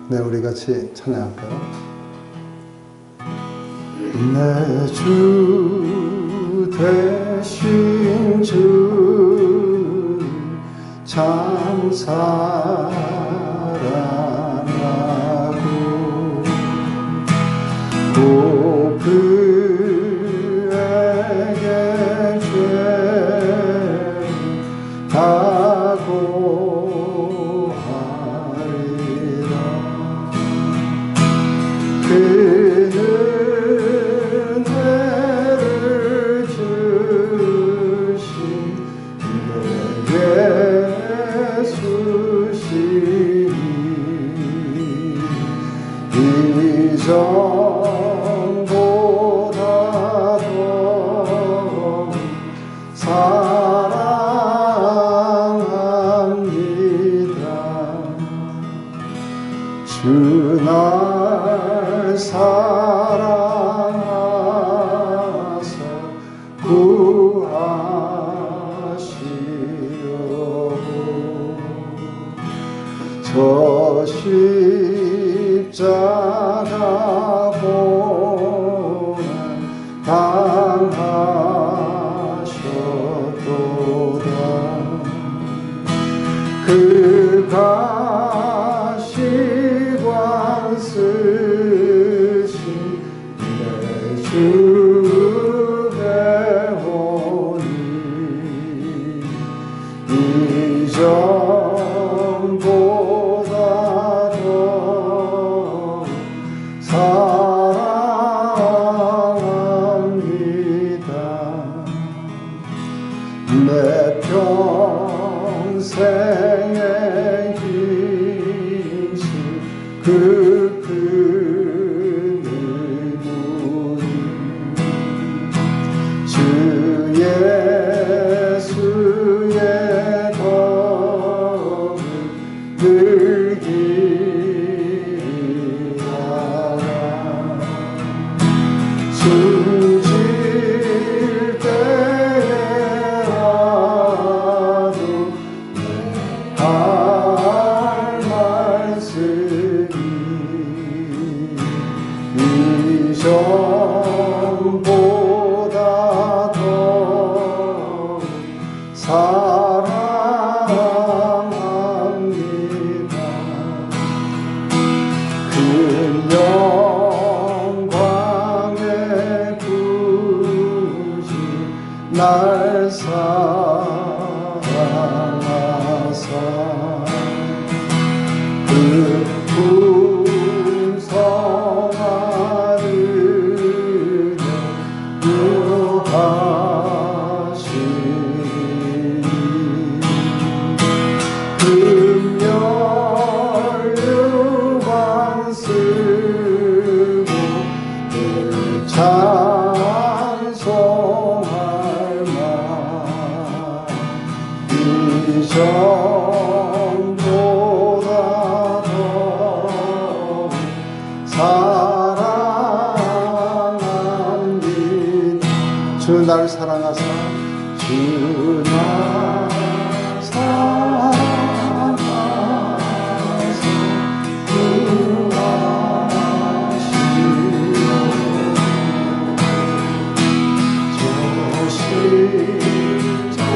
네, 우리 같이 찬양할까요? 내 주 되신 주 참 사랑하고 또 그에게 죄 다 고하리라. 그는 은혜를 주신 내 예수시니 이전보다 더 사랑합니다. 주 날 사랑하사 구하시려고 저 십자가 고난 당하셨도다. 그 가시관 쓰신 내 주의 혼이 이전보다 더 사랑합니다. 내 평생의 힘쓰 그 큰 의무는 주 예수의 덕을 늘기 위하라. 숨질 때라도 할 말씀이 이전보다 더 사랑합니다. 큰 영광의 구주 날 사랑하사 그 풍성한 은혜 유하시니 금열 유관 쓰고 늘 찬송할 만 이전보다 더 사랑합니다. 주 날 사랑하사 주 날 사랑하사 구하시오. 저 십자가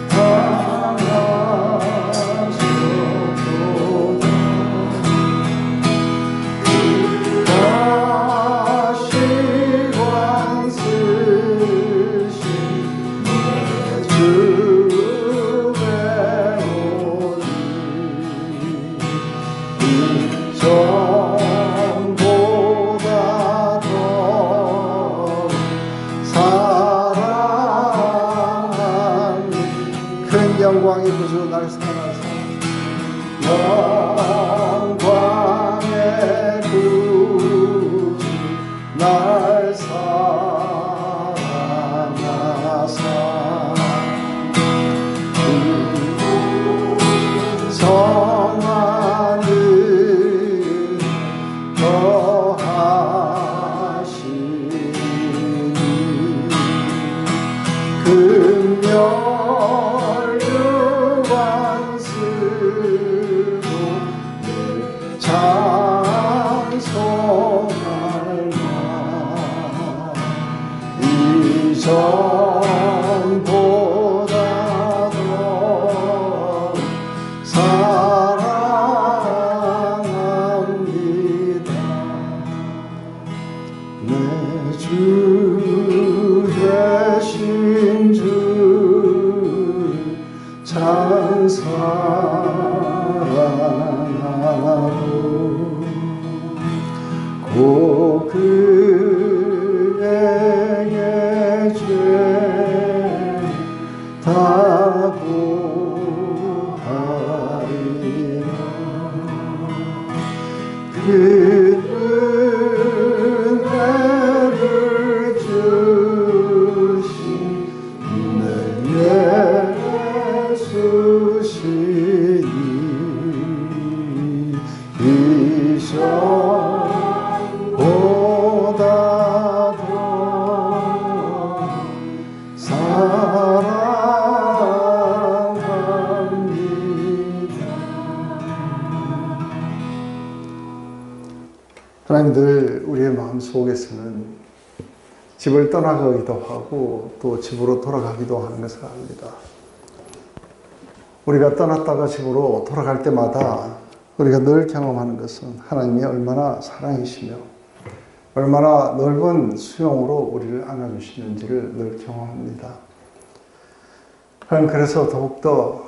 당하셨도다. 가시관 쓰신 내 주의 온이 이전보다 더 사랑합니다. 큰 영광의 구주 날 사랑하사 영광의 구주 날 사랑하사 성한 은혜 더하시니 금열 유관 쓰신 참 사랑하고 고 그에게 죄다 고하리라. 그 은혜를 주신 내 예수시니 이전보다 더 사랑합니다. 하나님, 늘 우리의 마음 속에서는 집을 떠나가기도 하고 또 집으로 돌아가기도 하는 것을 압니다. 우리가 떠났다가 집으로 돌아갈 때마다 우리가 늘 경험하는 것은 하나님이 얼마나 사랑이시며 얼마나 넓은 수용으로 우리를 안아주시는지를 늘 경험합니다. 하나님, 그래서 더욱더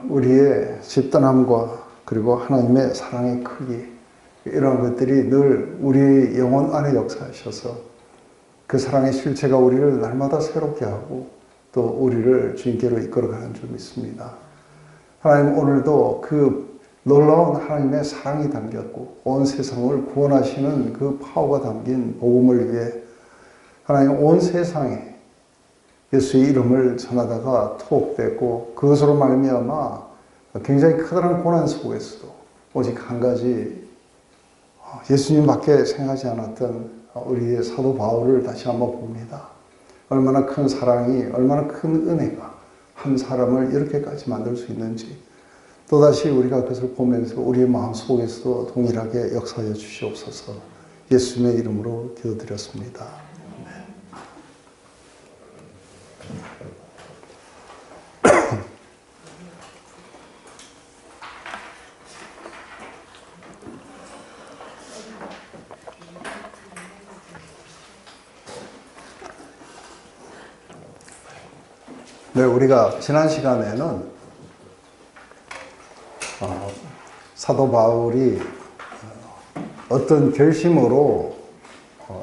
우리의 집떠남과 그리고 하나님의 사랑의 크기, 이런 것들이 늘 우리 영혼 안에 역사하셔서 그 사랑의 실체가 우리를 날마다 새롭게 하고 또 우리를 주님께로 이끌어가는 줄 믿습니다. 하나님, 오늘도 그 놀라운 하나님의 사랑이 담겼고 온 세상을 구원하시는 그 파워가 담긴 복음을 위해 하나님 온 세상에 예수의 이름을 전하다가 투옥됐고 그것으로 말미암아 굉장히 커다란 고난 속에서도 오직 한 가지 예수님밖에 생각하지 않았던 우리의 사도 바울을 다시 한번 봅니다. 얼마나 큰 사랑이, 얼마나 큰 은혜가 한 사람을 이렇게까지 만들 수 있는지 또다시 우리가 그것을 보면서 우리의 마음속에서도 동일하게 역사하여 주시옵소서. 예수님의 이름으로 기도드렸습니다. 네, 우리가 지난 시간에는 사도 바울이 어떤 결심으로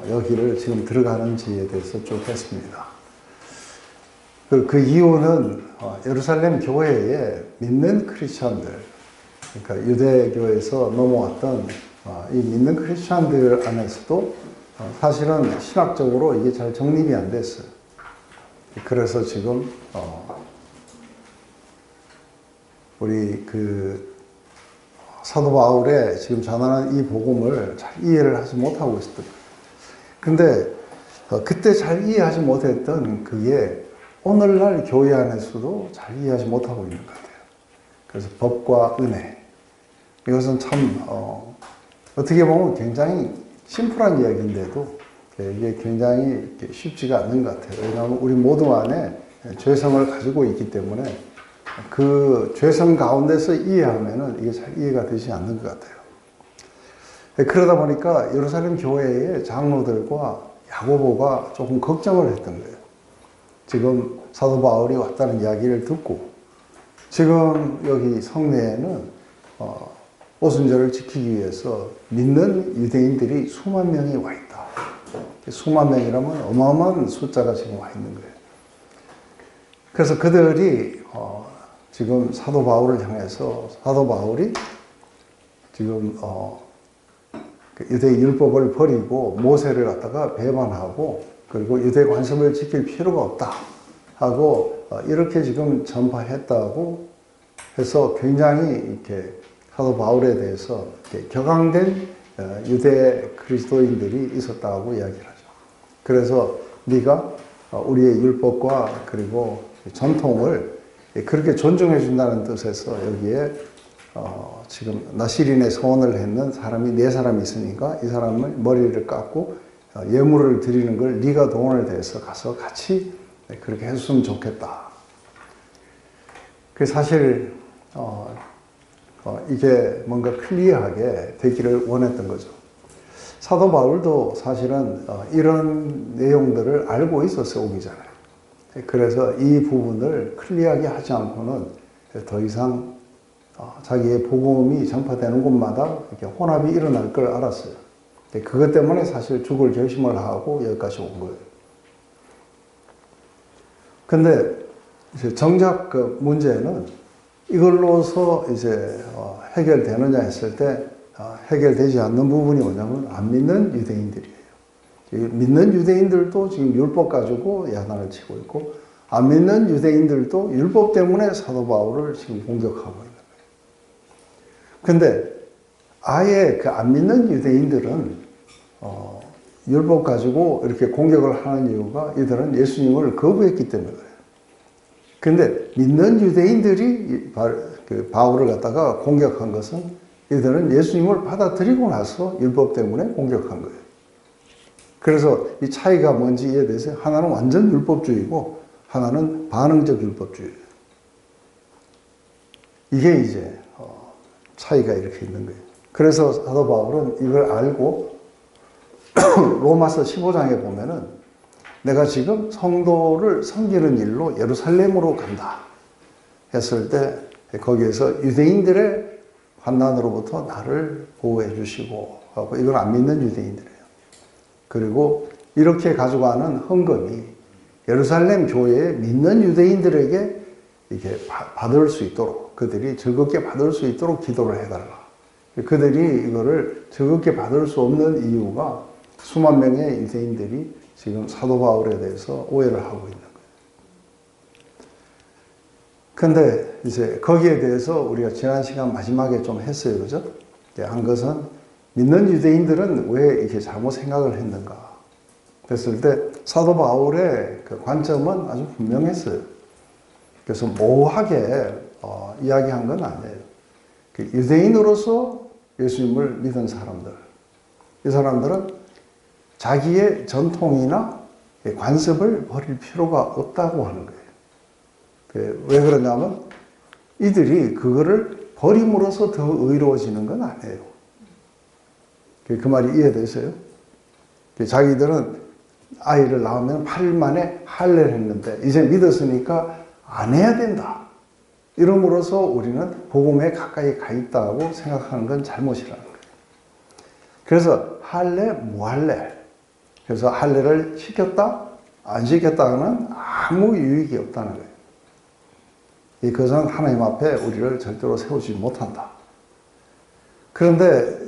여기를 지금 들어가는지에 대해서 쭉 했습니다. 그 이유는 예루살렘 교회에 믿는 크리스천들, 그러니까 유대교에서 넘어왔던 이 믿는 크리스천들 안에서도 사실은 신학적으로 이게 잘 정립이 안 됐어요. 그래서 지금 우리 그 사도 바울의 지금 전하는 이 복음을 잘 이해를 하지 못하고 있었던 거예요. 근데 그때 잘 이해하지 못했던 그게 오늘날 교회 안에서도 잘 이해하지 못하고 있는 것 같아요. 그래서 법과 은혜, 이것은 참 어떻게 보면 굉장히 심플한 이야기인데도 이게 굉장히 쉽지가 않는 것 같아요. 왜냐하면 우리 모두 안에 죄성을 가지고 있기 때문에 그 죄성 가운데서 이해하면은 이게 잘 이해가 되지 않는 것 같아요. 그러다 보니까 예루살렘 교회의 장로들과 야고보가 조금 걱정을 했던 거예요. 지금 사도 바울이 왔다는 이야기를 듣고 지금 여기 성내에는 오순절을 지키기 위해서 믿는 유대인들이 수만 명이 와 있다. 수만 명이라면 어마어마한 숫자가 지금 와 있는 거예요. 그래서 그들이 지금 사도 바울을 향해서 사도 바울이 지금 유대 율법을 버리고 모세를 갖다가 배반하고 그리고 유대 관습을 지킬 필요가 없다 하고 이렇게 지금 전파했다고 해서 굉장히 이렇게 사도 바울에 대해서 이렇게 격앙된 유대 그리스도인들이 있었다고 이야기를 하죠. 그래서 네가 우리의 율법과 그리고 전통을 그렇게 존중해 준다는 뜻에서 여기에 지금 나시린의 서원을 했는 사람이 4사람이 있으니까 이 사람을 머리를 깎고 예물을 드리는 걸 네가 동원을 대해서 가서 같이 그렇게 했으면 좋겠다. 그 사실 이게 뭔가 클리어하게 되기를 원했던 거죠. 사도 바울도 사실은 이런 내용들을 알고 있었어요, 오기 전에. 그래서 이 부분을 클리어하게 하지 않고는 더 이상 자기의 복음이 전파되는 곳마다 이렇게 혼합이 일어날 걸 알았어요. 그것 때문에 사실 죽을 결심을 하고 여기까지 온 거예요. 근데 이제 정작 그 문제는 이걸로서 이제 해결되느냐 했을 때 해결되지 않는 부분이 뭐냐면 안 믿는 유대인들이에요. 믿는 유대인들도 지금 율법 가지고 야단을 치고 있고 안 믿는 유대인들도 율법 때문에 사도 바울을 지금 공격하고 있는 거예요. 근데 아예 그 안 믿는 유대인들은 율법 가지고 이렇게 공격을 하는 이유가 이들은 예수님을 거부했기 때문에 그래요. 근데 믿는 유대인들이 바울을 갖다가 공격한 것은 이들은 예수님을 받아들이고 나서 율법 때문에 공격한 거예요. 그래서 이 차이가 뭔지 이해되세요? 하나는 완전 율법주의고 하나는 반응적 율법주의예요. 이게 이제 차이가 이렇게 있는 거예요. 그래서 사도 바울은 이걸 알고 로마서 15장에 보면은 내가 지금 성도를 섬기는 일로 예루살렘으로 간다 했을 때 거기에서 유대인들의 환난으로부터 나를 보호해 주시고 이걸 안 믿는 유대인들이에요. 그리고 이렇게 가져가는 헌금이 예루살렘 교회에 믿는 유대인들에게 이게 받을 수 있도록 그들이 즐겁게 받을 수 있도록 기도를 해달라. 그들이 이거를 즐겁게 받을 수 없는 이유가 수만 명의 유대인들이 지금 사도 바울에 대해서 오해를 하고 있는 거예요. 근데 이제 거기에 대해서 우리가 지난 시간 마지막에 좀 했어요. 그죠? 한 것은 믿는 유대인들은 왜 이렇게 잘못 생각을 했는가 했을 때 사도 바울의 그 관점은 아주 분명했어요. 그래서 모호하게 이야기한 건 아니에요. 유대인으로서 예수님을 믿은 사람들, 이 사람들은 자기의 전통이나 관습을 버릴 필요가 없다고 하는 거예요. 왜 그러냐면 이들이 그거를 버림으로써 더 의로워지는 건 아니에요. 그 말이 이해되세요? 자기들은 아이를 낳으면 8일 만에 할례를 했는데 이제 믿었으니까 안 해야 된다. 이름으로써 우리는 복음에 가까이 가 있다고 생각하는 건 잘못이라는 거예요. 그래서 할례, 무할례. 그래서 할례를 시켰다, 안 시켰다는 아무 유익이 없다는 거예요. 이것은 하나님 앞에 우리를 절대로 세우지 못한다. 그런데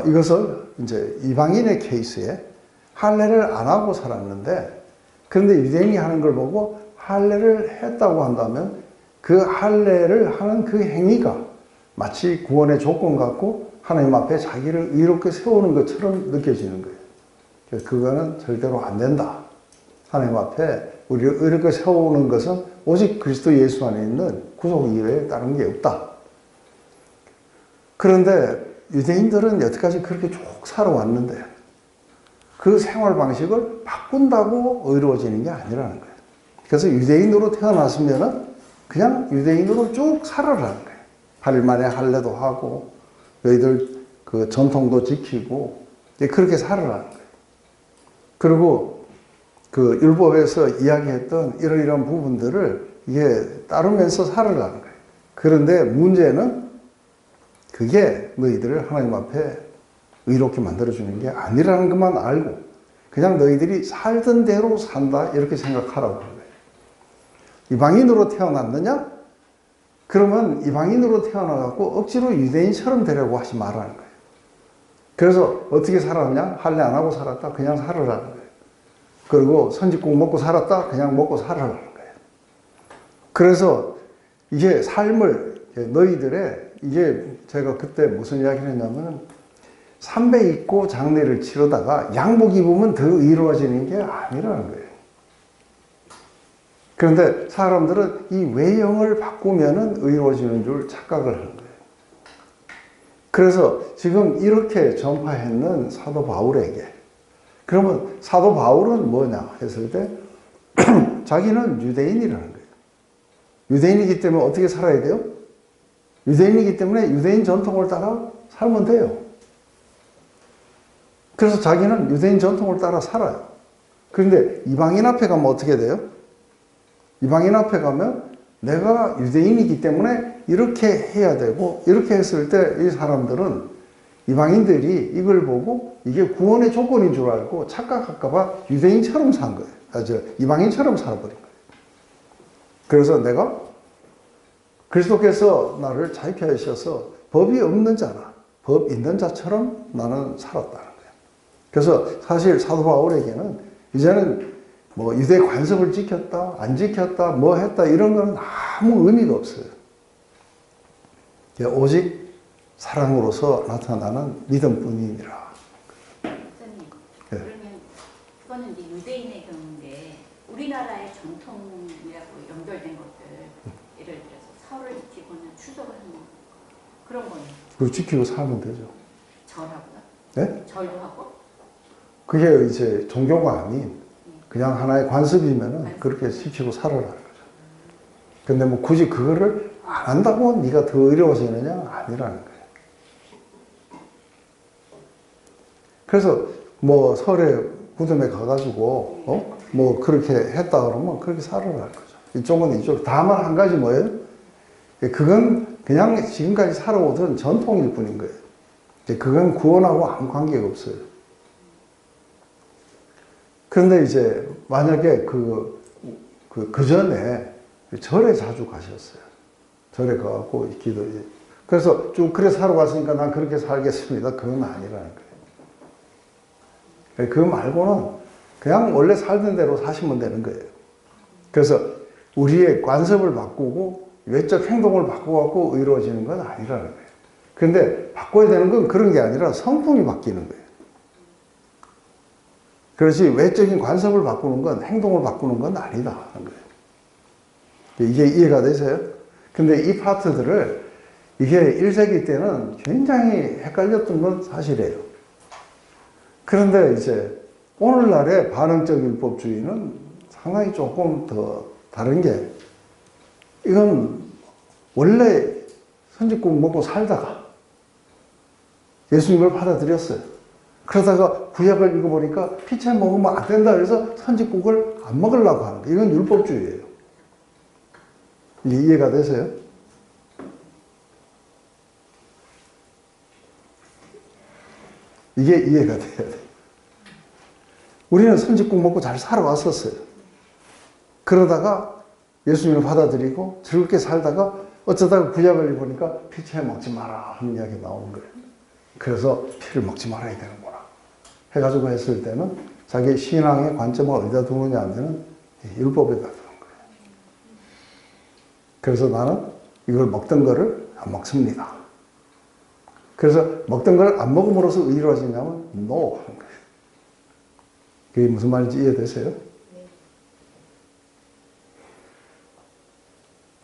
이것을 이제 이방인의 케이스에 할례를 안 하고 살았는데 그런데 유대인이 하는 걸 보고 할례를 했다고 한다면 그 할례를 하는 그 행위가 마치 구원의 조건 같고 하나님 앞에 자기를 의롭게 세우는 것처럼 느껴지는 거예요. 그거는 절대로 안 된다. 하나님 앞에 우리를 의롭게 세우는 것은 오직 그리스도 예수 안에 있는 구속 이외에 다른 게 없다. 그런데 유대인들은 여태까지 그렇게 쭉 살아왔는데 그 생활 방식을 바꾼다고 의로워지는 게 아니라는 거예요. 그래서 유대인으로 태어났으면 그냥 유대인으로 쭉 살아라는 거예요. 8일 만에 할례도 하고 너희들 그 전통도 지키고 그렇게 살아라는 거예요. 그리고 그 율법에서 이야기했던 이런 부분들을 이게 따르면서 살아라는 거예요. 그런데 문제는 그게 너희들을 하나님 앞에 의롭게 만들어주는 게 아니라는 것만 알고 그냥 너희들이 살던 대로 산다 이렇게 생각하라고 하는 거예요. 이방인으로 태어났느냐? 그러면 이방인으로 태어나갖고 억지로 유대인처럼 되려고 하지 말라는 거예요. 그래서 어떻게 살았냐? 할례 안 하고 살았다? 그냥 살아라는 거예요. 그리고 선지국 먹고 살았다? 그냥 먹고 살아라는 거예요. 그래서 이게 삶을 너희들의 이게 제가 그때 무슨 이야기를 했냐면 삼배 입고 장례를 치르다가 양복 입으면 더 의로워지는 게 아니라는 거예요. 그런데 사람들은 이 외형을 바꾸면은 의로워지는 줄 착각을 하는 거예요. 그래서 지금 이렇게 전파했는 사도 바울에게 그러면 사도 바울은 뭐냐 했을 때 자기는 유대인이라는 거예요. 유대인이기 때문에 어떻게 살아야 돼요? 유대인이기 때문에 유대인 전통을 따라 살면 돼요. 그래서 자기는 유대인 전통을 따라 살아요. 그런데 이방인 앞에 가면 어떻게 돼요? 이방인 앞에 가면 내가 유대인이기 때문에 이렇게 해야 되고, 이렇게 했을 때 이 사람들은, 이방인들이 이걸 보고 이게 구원의 조건인 줄 알고 착각할까봐 유대인처럼 산 거예요. 이방인처럼 살아버린 거예요. 그래서 내가 그리스도께서 나를 자유케 하셔서 법이 없는 자나 법 있는 자처럼 나는 살았다는 거예요. 그래서 사실 사도 바울에게는 이제는 뭐 유대 관습을 지켰다, 안 지켰다, 뭐 했다 이런 건 아무 의미가 없어요. 오직 사랑으로서 나타나는 믿음뿐이니라. 선생님, 그러면 그거는 이제 유대인의 경우인데 우리나라의 전통이라고 연결된 것들, 예를 들어서 설을 지키거나 추석을 하는 그런 거는 그걸 지키고 살면 되죠. 절하고요? 네? 절도 하고? 그게 이제 종교가 아닌 그냥 하나의 관습이면은 그렇게 지키고 살아라는 거죠. 근데 뭐 굳이 그거를 안 한다고 네가 더 어려워지느냐? 아니라는 거예요. 그래서 뭐 설에 무덤에 가가지고 뭐 그렇게 했다 그러면 그렇게 살아라는 거죠. 이쪽은 이쪽. 다만 한 가지 뭐예요? 그건 그냥 지금까지 살아오던 전통일 뿐인 거예요. 그건 구원하고 아무 관계가 없어요. 그런데 이제 만약에 그 전에 절에 자주 가셨어요. 절에 가고 기도. 그래서 쭉 그래 살아왔으니까 난 그렇게 살겠습니다. 그건 아니라는 거예요. 그거 말고는 그냥 원래 살던 대로 사시면 되는 거예요. 그래서 우리의 관습을 바꾸고 외적 행동을 바꿔갖고 의로워지는 건 아니라는 거예요. 그런데 바꿔야 되는 건 그런 게 아니라 성품이 바뀌는 거예요. 그렇지 외적인 관습을 바꾸는 건 행동을 바꾸는 건 아니다 하는 거예요. 이게 이해가 되세요? 근데 이 파트들을 이게 1세기 때는 굉장히 헷갈렸던 건 사실이에요. 그런데 이제 오늘날의 반응적 율법주의는 상당히 조금 더 다른 게, 이건 원래 선지국 먹고 살다가 예수님을 받아들였어요. 그러다가 구약을 읽어보니까 피채 먹으면 안 된다 그래서 선지국을 안 먹으려고 하는 거예요. 이건 율법주의예요. 이해가 되세요? 이게 이해가 돼야 돼요. 우리는 선지국 먹고 잘 살아왔었어요. 그러다가 예수님을 받아들이고 즐겁게 살다가 어쩌다가 구약을 읽으니까 피채 먹지 마라 하는 이야기 나오는 거예요. 그래서 피를 먹지 말아야 되는구나 해가지고 했을 때는 자기 신앙의 관점을 어디다 두느냐 하면은 율법에다 두는 거예요. 그래서 나는 이걸 먹던 거를 안 먹습니다. 그래서 먹던 걸 안 먹음으로써 의로워지냐면 no 하는 거예요. 그게 무슨 말인지 이해되세요? 네.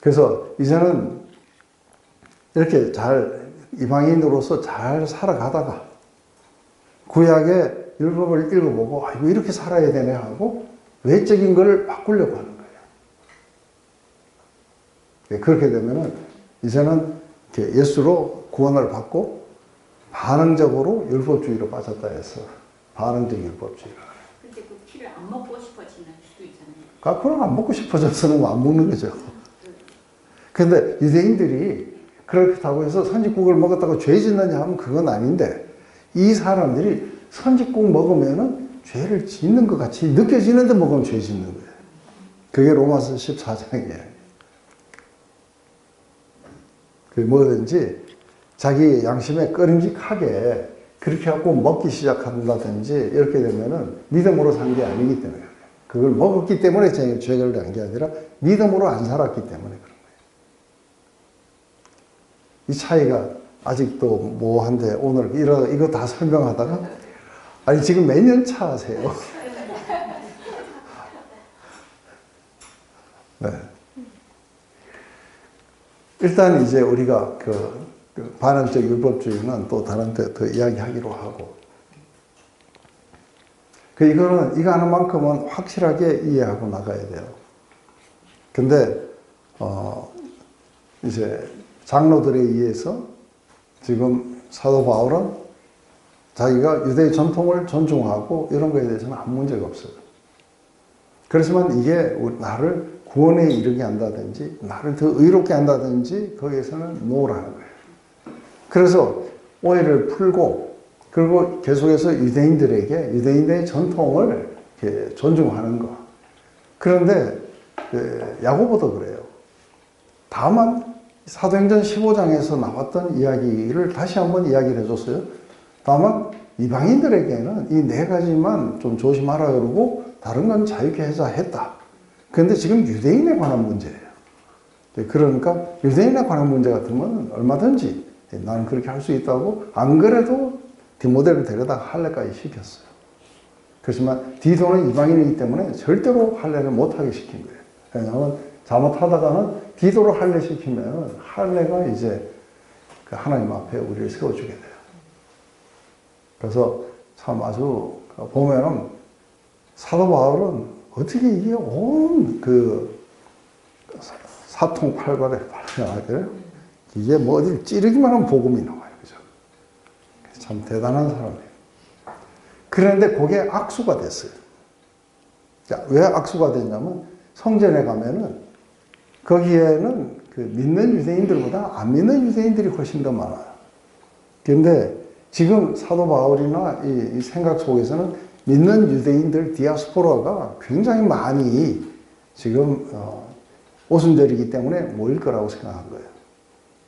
그래서 이제는 이렇게 잘 이방인으로서 잘 살아가다가 구약의 율법을 읽어보고 이거 이렇게 살아야 되네 하고 외적인 걸 바꾸려고 하는 거예요. 그렇게 되면은 이제는 예수로 구원을 받고 반응적으로 율법주의로 빠졌다 해서 반응적 율법주의라. 근데 그 피를 안 먹고 싶어지는 수도 있잖아요. 그럼 안 먹고 싶어져서는 안 먹는 거죠. 근데 유대인들이 그렇다고 해서 선지국을 먹었다고 죄 짓느냐 하면 그건 아닌데, 이 사람들이 선지국 먹으면은 죄를 짓는 것 같이 느껴지는데 먹으면 죄 짓는 거예요. 그게 로마서 14장이에요. 그 뭐든지 자기 양심에 꺼림직하게 그렇게 하고 먹기 시작한다든지 이렇게 되면은 믿음으로 산 게 아니기 때문에 그래요. 그걸 먹었기 때문에 죄를 낸 게 아니라 믿음으로 안 살았기 때문에 그런 거예요. 이 차이가 아직도 뭐한데 오늘 이거 다 설명하다가 아니 지금 몇 년 차 하세요? 네. 일단 이제 우리가 그 반응적 율법주의는 또 다른 데 더 이야기하기로 하고, 이거 하나만큼은 확실하게 이해하고 나가야 돼요. 근데 이제 장로들에 의해서 지금 사도 바울은 자기가 유대의 전통을 존중하고 이런 거에 대해서는 아무 문제가 없어요. 그렇지만 이게 나를 구원에 이르게 한다든지 나를 더 의롭게 한다든지 거기에서는 노라는 거예요. 그래서 오해를 풀고 그리고 계속해서 유대인들의 전통을 이렇게 존중하는 거. 그런데 야고보도 그래요. 다만 사도행전 15장에서 나왔던 이야기를 다시 한번 이야기를 해줬어요. 다만 이방인들에게는 이 네 가지만 좀 조심하라 그러고 다른 건 자유케 하자 했다. 그런데 지금 유대인에 관한 문제예요. 그러니까 유대인에 관한 문제 같으면 얼마든지 나는 그렇게 할 수 있다고 안 그래도 디모데를 데려다가 할례까지 시켰어요. 그렇지만 디도는 이방인이기 때문에 절대로 할례를 못하게 시킨 거예요. 왜냐하면 잘못하다가는 디도를 할례 시키면 할례가 이제 그 하나님 앞에 우리를 세워주게 돼요. 그래서 참 아주 보면은 사도 바울은 어떻게 이게 온 그 사통팔발에 발생하게 이게 뭐 어디 찌르기만 하면 복음이 나와요. 그죠? 참 대단한 사람이에요. 그런데 그게 악수가 됐어요. 자, 왜 악수가 됐냐면 성전에 가면은 거기에는 그 믿는 유대인들보다 안 믿는 유대인들이 훨씬 더 많아요. 그런데 지금 사도 바울이나 이 생각 속에서는 믿는 유대인들 디아스포라가 굉장히 많이 지금 오순절이기 때문에 모일 거라고 생각한 거예요.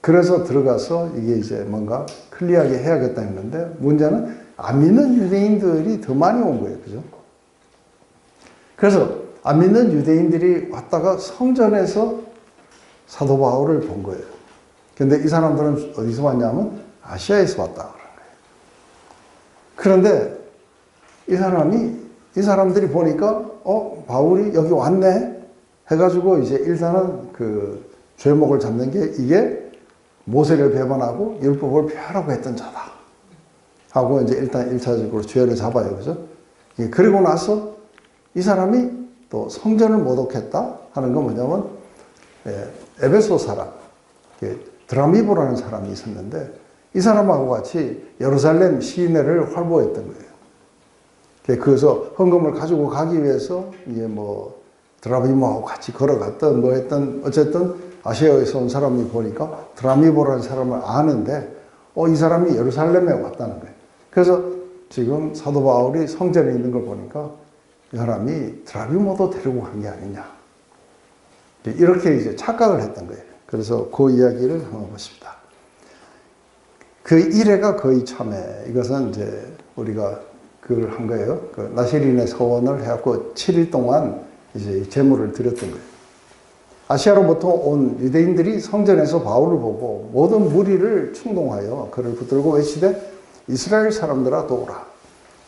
그래서 들어가서 이게 이제 뭔가 클리어하게 해야겠다 했는데 문제는 안 믿는 유대인들이 더 많이 온 거예요. 그죠? 그래서 안 믿는 유대인들이 왔다가 성전에서 사도 바울을 본 거예요. 근데 이 사람들은 어디서 왔냐면 아시아에서 왔다 그런 거예요. 그런데 이 사람들이 보니까 바울이 여기 왔네 해가지고 이제 일단은 그 죄목을 잡는 게 이게 모세를 배반하고 율법을 폐하라고 했던 자다 하고 이제 일단 1차적으로 죄를 잡아요. 그죠? 그리고 나서 이 사람이 또 성전을 모독했다 하는 건 뭐냐면 에베소 사람 드라미보라는 사람이 있었는데 이 사람하고 같이 예루살렘 시내를 활보했던 거예요. 그래서 헌금을 가지고 가기 위해서 이게 뭐 드라미보하고 같이 걸어갔던 뭐 했던 어쨌든 아시아에서 온 사람이 보니까 드라미보라는 사람을 아는데 이 사람이 예루살렘에 왔다는 거예요. 그래서 지금 사도 바울이 성전에 있는 걸 보니까 이 사람이 드라미보도 데리고 간 게 아니냐 이렇게 이제 착각을 했던 거예요. 그래서 그 이야기를 한번 보십니다. 그 이래가 거의 참회. 이것은 이제 우리가 그걸 한 거예요. 그 나시린의 서원을 해갖고 7일 동안 이제 제물을 드렸던 거예요. 아시아로부터 온 유대인들이 성전에서 바울을 보고 모든 무리를 충동하여 그를 붙들고 외치되 이스라엘 사람들아 도우라.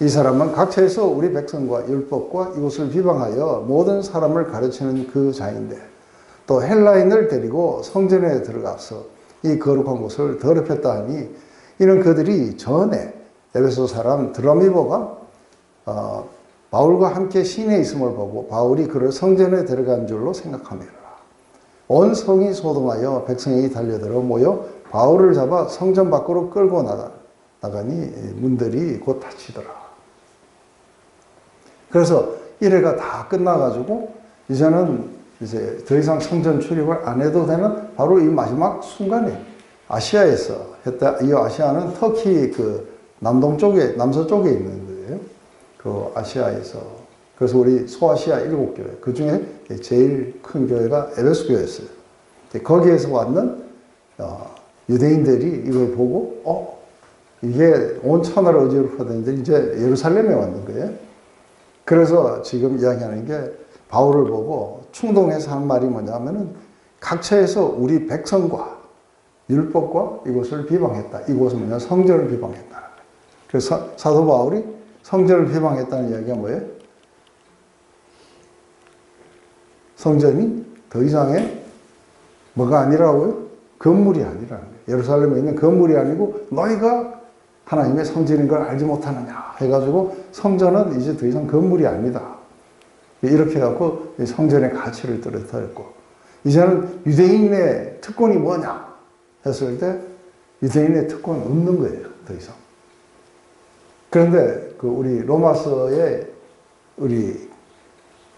이 사람은 각처에서 우리 백성과 율법과 이곳을 비방하여 모든 사람을 가르치는 그 자인데 또 헬라인을 데리고 성전에 들어가서 이 거룩한 곳을 더럽혔다 하니 이는 그들이 전에 에베소 사람 드라미보가 바울과 함께 시내에 있음을 보고 바울이 그를 성전에 들어간 줄로 생각함이라. 온 성이 소동하여 백성이 달려들어 모여 바울을 잡아 성전 밖으로 끌고 나가니 문들이 곧 닫히더라. 그래서 이래가 다 끝나가지고 이제는 이제 더 이상 성전 출입을 안 해도 되는 바로 이 마지막 순간에 아시아에서 했다. 이 아시아는 터키 그 남동쪽에, 남서쪽에 있는 거예요. 그 아시아에서. 그래서 우리 소아시아 7교회. 그 중에 제일 큰 교회가 에베소 교회였어요. 거기에서 왔는 유대인들이 이걸 보고, 이게 온 천하를 어지럽히던데 이제 예루살렘에 왔는 거예요. 그래서 지금 이야기하는 게 바울을 보고 충동해서 한 말이 뭐냐면은 각처에서 우리 백성과 율법과 이곳을 비방했다. 이곳은 뭐냐? 성전을 비방했다. 그래서 사도 바울이 성전을 비방했다는 이야기가 뭐예요? 성전이 더 이상의 뭐가 아니라고요? 건물이 아니라는 거예요. 예루살렘에 있는 건물이 아니고 너희가 하나님의 성전인 걸 알지 못하느냐 해가지고 성전은 이제 더 이상 건물이 아니다. 이렇게 해갖고 성전의 가치를 뚜렷하였고 이제는 유대인의 특권이 뭐냐 했을 때 유대인의 특권은 없는 거예요. 더 이상. 그런데 그 우리 로마서의 우리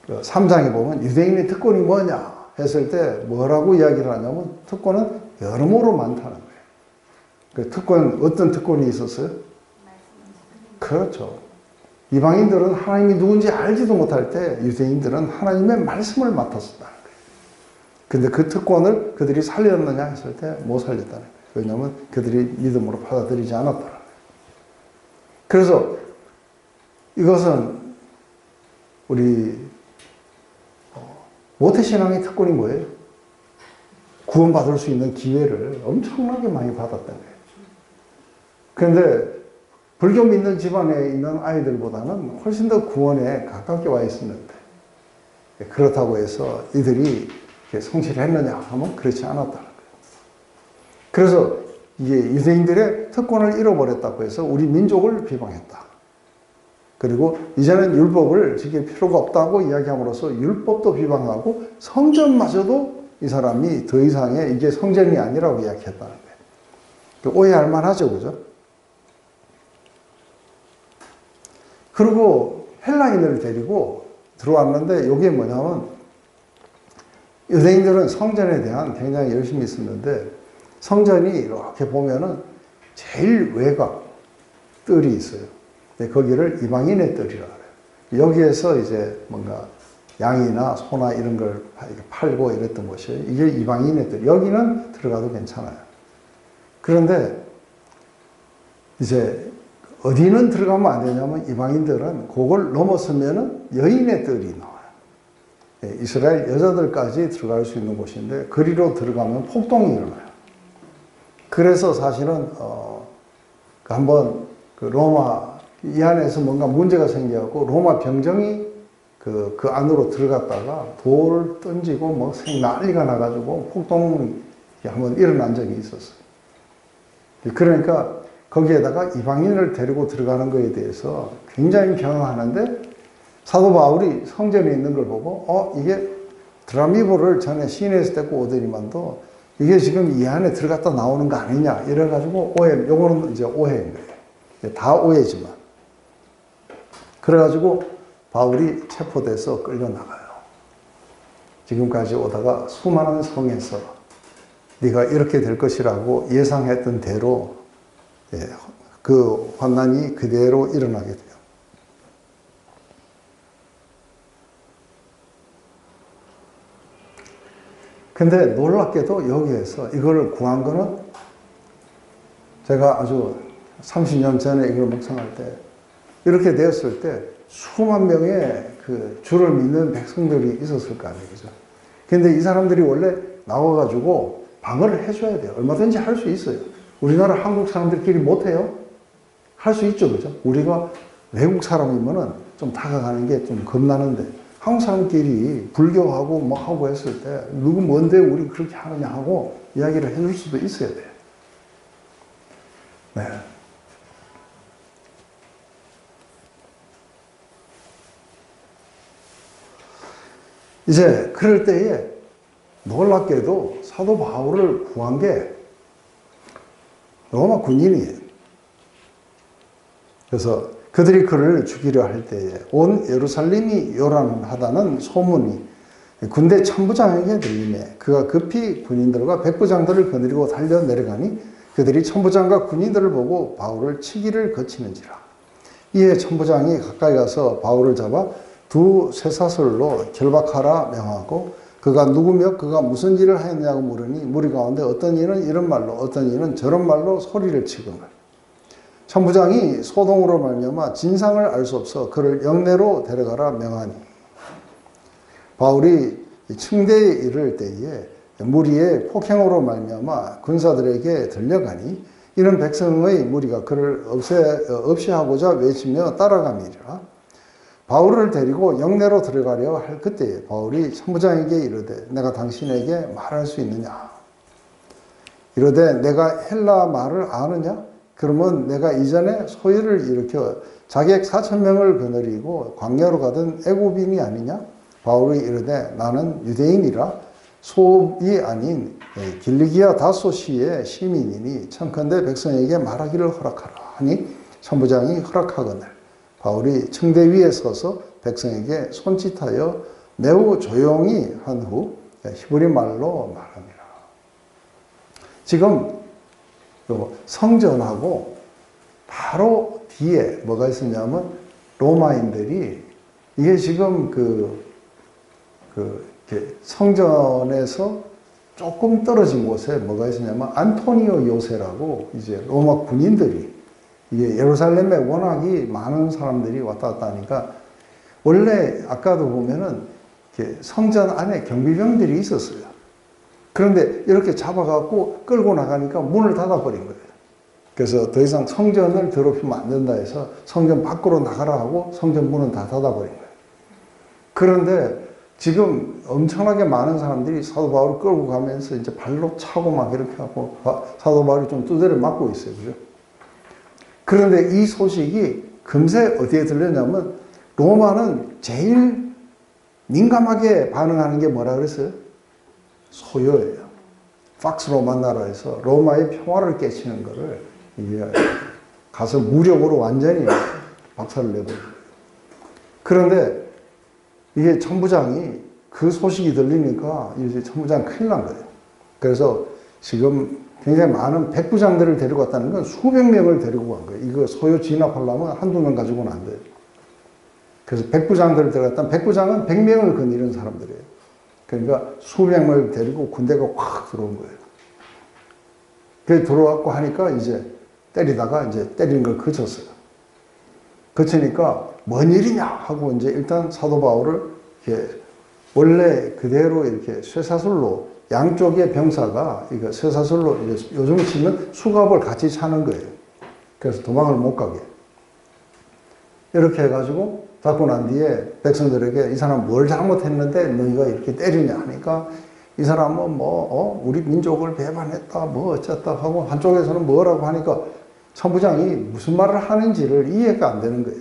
3장에 보면 유대인의 특권이 뭐냐 했을 때 뭐라고 이야기를 하냐면 특권은 여러모로 많다는 거예요. 그 특권, 어떤 특권이 있었어요? 그렇죠. 이방인들은 하나님이 누군지 알지도 못할 때 유대인들은 하나님의 말씀을 맡았었다는 거예요. 근데 그 특권을 그들이 살렸느냐 했을 때 못 살렸다는 거예요. 왜냐하면 그들이 믿음으로 받아들이지 않았다는 거예요. 그래서 이것은 우리 모태신앙의 특권이 뭐예요? 구원받을 수 있는 기회를 엄청나게 많이 받았다는 거예요. 그런데 불교 믿는 집안에 있는 아이들보다는 훨씬 더 구원에 가깝게 와 있었는데 그렇다고 해서 이들이 성실했느냐 하면 그렇지 않았다는 거예요. 그래서 이게 유대인들의 특권을 잃어버렸다고 해서 우리 민족을 비방했다. 그리고 이제는 율법을 지킬 필요가 없다고 이야기함으로써 율법도 비방하고 성전마저도 이 사람이 더 이상의 이게 성전이 아니라고 이야기했다는 거예요. 오해할 만하죠, 그죠? 그리고 헬라인을 데리고 들어왔는데 이게 뭐냐면 유대인들은 성전에 대한 굉장히 열심히 있었는데 성전이 이렇게 보면은 제일 외곽 뜰이 있어요. 거기를 이방인의 뜰이라 그래요. 여기에서 이제 뭔가 양이나 소나 이런 걸 팔고 이랬던 곳이에요. 이게 이방인의 뜰. 여기는 들어가도 괜찮아요. 그런데 이제 어디는 들어가면 안 되냐면 이방인들은 그걸 넘어서면은 여인의 뜰이 나와요. 이스라엘 여자들까지 들어갈 수 있는 곳인데 그리로 들어가면 폭동이 일어나요. 그래서 사실은 한번 그 로마 이 안에서 뭔가 문제가 생겨갖고 로마 병정이 그 안으로 들어갔다가 돌을 던지고 뭐 난리가 나가지고 폭동이 한번 일어난 적이 있었어요. 그러니까 거기에다가 이방인을 데리고 들어가는 것에 대해서 굉장히 경악하는데 사도 바울이 성전에 있는 걸 보고 이게 드라미보를 전에 시내에서 데리고 오더니만도 이게 지금 이 안에 들어갔다 나오는 거 아니냐 이래가지고 요거는 이제 오해인 거예요. 다 오해지만. 그래가지고 바울이 체포돼서 끌려나가요. 지금까지 오다가 수많은 성에서 네가 이렇게 될 것이라고 예상했던 대로 그 환난이 그대로 일어나게 돼요. 근데 놀랍게도 여기에서 이거를 구한 거는 제가 아주 30년 전에 이걸 묵상할 때 이렇게 되었을 때 수만 명의 그 주를 믿는 백성들이 있었을 거 아니에요. 그죠? 근데 이 사람들이 원래 나와가지고 방어를 해줘야 돼요. 얼마든지 할 수 있어요. 우리나라 한국 사람들끼리 못해요? 할 수 있죠. 그죠? 우리가 외국 사람이면은 좀 다가가는 게 좀 겁나는데 한국 사람끼리 불교하고 뭐 하고 했을 때 누구 뭔데 우리 그렇게 하느냐 하고 이야기를 해줄 수도 있어야 돼요. 네. 이제 그럴 때에 놀랍게도 사도 바울을 구한 게 로마 군인이에요. 그래서 그들이 그를 죽이려 할 때에 온 예루살렘이 요란하다는 소문이 군대 천부장에게 들리매 그가 급히 군인들과 백부장들을 거느리고 달려 내려가니 그들이 천부장과 군인들을 보고 바울을 치기를 거치는지라. 이에 천부장이 가까이 가서 바울을 잡아 두 쇠사슬로 결박하라 명하고 그가 누구며 그가 무슨 일을 하였냐고 물으니 무리 가운데 어떤 이는 이런 말로 어떤 이는 저런 말로 소리를 치거늘. 천부장이 소동으로 말미암아 진상을 알 수 없어 그를 영내로 데려가라 명하니 바울이 층대에 이를 때에 무리의 폭행으로 말미암아 군사들에게 들려가니 이는 백성의 무리가 그를 없이 하고자 외치며 따라감이라. 바울을 데리고 영내로 들어가려 할 그때에 바울이 천부장에게 이르되 내가 당신에게 말할 수 있느냐. 이르되 내가 헬라 말을 아느냐. 그러면 내가 이전에 소유를 일으켜 자객 4,000명을 거느리고 광야로 가던 애굽인이 아니냐. 바울이 이르되 나는 유대인이라 소읍이 아닌 길리기아 다소시의 시민이니 청컨대 백성에게 말하기를 허락하라 하니 천부장이 허락하거늘 바울이 층대 위에 서서 백성에게 손짓하여 매우 조용히 한 후 히브리 말로 말합니다. 지금 성전하고 바로 뒤에 뭐가 있었냐면 로마인들이 이게 지금 이렇게 성전에서 조금 떨어진 곳에 뭐가 있었냐면 안토니오 요새라고 이제 로마 군인들이 이게 예루살렘에 워낙이 많은 사람들이 왔다 갔다 하니까 원래 아까도 보면은 이렇게 성전 안에 경비병들이 있었어요. 그런데 이렇게 잡아갖고 끌고 나가니까 문을 닫아버린 거예요. 그래서 더 이상 성전을 더럽히면 안 된다 해서 성전 밖으로 나가라 하고 성전 문은 다 닫아버린 거예요. 그런데 지금 엄청나게 많은 사람들이 사도 바울을 끌고 가면서 이제 발로 차고 막 이렇게 하고 사도 바울이 좀 두드려 맞고 있어요. 그죠? 그런데 이 소식이 금세 어디에 들렸냐면 로마는 제일 민감하게 반응하는 게 뭐라 그랬어요? 소요예요. 팍스 로마 나라에서 로마의 평화를 깨치는 거를 이게 가서 무력으로 완전히 박살을 내버린 거예요. 그런데 이게 천부장이 그 소식이 들리니까 이제 천부장 큰일 난 거예요. 그래서 지금 굉장히 많은 백부장들을 데리고 왔다는 건 수백 명을 데리고 간 거예요. 이거 소요 진압하려면 한두 명 가지고는 안 돼요. 그래서 백부장들을 데려갔다면 백부장은 100명을 거느리는 사람들이에요. 그러니까 수백 명을 데리고 군대가 확 들어온 거예요. 그래서 들어왔고 하니까 이제 때리다가 이제 때리는 걸 그쳤어요. 그치니까 뭔 일이냐 하고 이제 일단 사도 바울을 이렇게 원래 그대로 이렇게 쇠사슬로 양쪽의 병사가 이거 쇠사슬로 요즘 치면 수갑을 같이 차는 거예요. 그래서 도망을 못 가게. 이렇게 해가지고 잡고 난 뒤에 백성들에게 이 사람 뭘 잘못했는데 너희가 이렇게 때리냐 하니까 이 사람은 우리 민족을 배반했다 뭐 어쨌다 하고 한쪽에서는 뭐라고 하니까 천부장이 무슨 말을 하는지를 이해가 안 되는 거예요.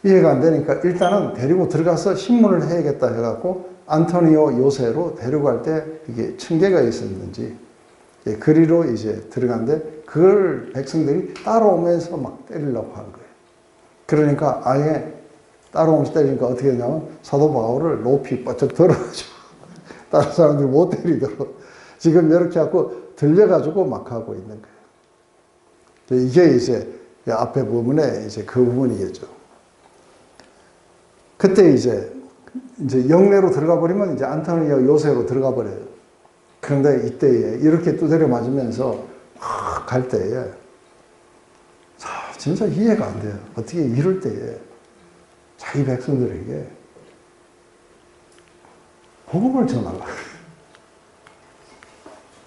이해가 안 되니까 일단은 데리고 들어가서 신문을 해야겠다 해갖고 안토니오 요새로 데려갈 때 이게 층계가 있었는지 그리로 이제 들어갔는데 그걸 백성들이 따라오면서 막 때리려고 하는 거예요. 그러니까 아예 따라오면서 때리니까 어떻게 되냐면 사도 바울을 높이 뻗쩍 들어가지고 다른 사람들이 못 때리도록 지금 이렇게 하고 들려가지고 막 하고 있는 거예요. 이게 이제 앞에 부분에 이제 그 부분이겠죠. 그때 이제 영내로 들어가 버리면 이제 안토니오 요새로 들어가 버려요. 그런데 이때에 이렇게 두드려 맞으면서 막 갈 때에 진짜 이해가 안 돼요. 어떻게 이럴 때에 자기 백성들에게 복음을 전하려고 그래요.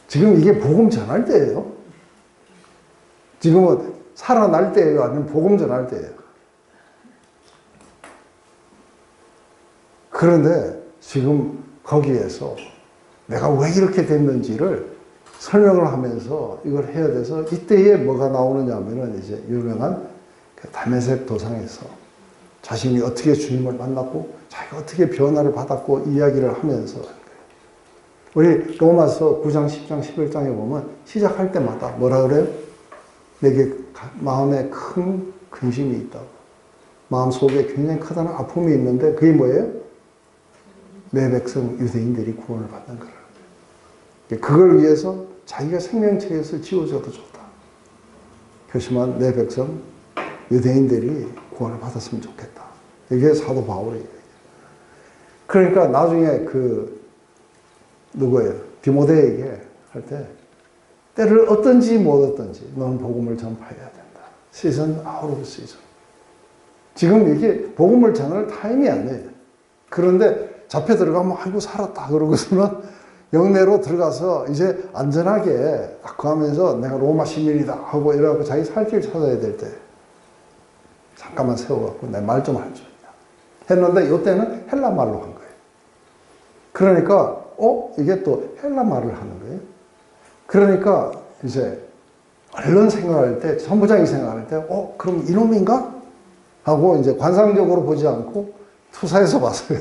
지금 이게 복음 전할 때예요. 지금은 살아날 때예요? 아니면 복음 전할 때예요? 그런데 지금 거기에서 내가 왜 이렇게 됐는지를 설명을 하면서 이걸 해야 돼서 이때에 뭐가 나오느냐 하면은 이제 유명한 그 다메섹 도상에서 자신이 어떻게 주님을 만났고 자기가 어떻게 변화를 받았고 이야기를 하면서 우리 로마서 9장, 10장, 11장에 보면 시작할 때마다 뭐라 그래요? 내게 마음에 큰 근심이 있다고. 마음속에 굉장히 크다는 아픔이 있는데 그게 뭐예요? 내 백성 유대인들이 구원을 받는 거라. 그걸 위해서 자기가 생명책에서 지워져도 좋다. 그렇지만 내 백성 유대인들이 구원을 받았으면 좋겠다. 이게 사도 바울이에요. 그러니까 나중에 누구예요? 디모데에게 할 때 때를 얻든지 못 얻든지 너는 복음을 전파해야 된다. Season out of season. 지금 이게 복음을 전할 타임이 아니에요. 그런데 잡혀 들어가면 아이고 살았다 그러고서는 영내로 들어가서 이제 안전하게 딱 하면서 내가 로마 시민이다 하고 이러고 자기 살 길 찾아야 될 때 잠깐만 세워갖고 내 말 좀 할 줄 있냐 했는데 이때는 헬라 말로 한 거예요. 그러니까 이게 또 헬라 말을 하는 거예요. 그러니까 이제 얼른 생각할 때 선부장이 생각할 때 그럼 이놈인가? 하고 이제 관상적으로 보지 않고 투사해서 봤어요.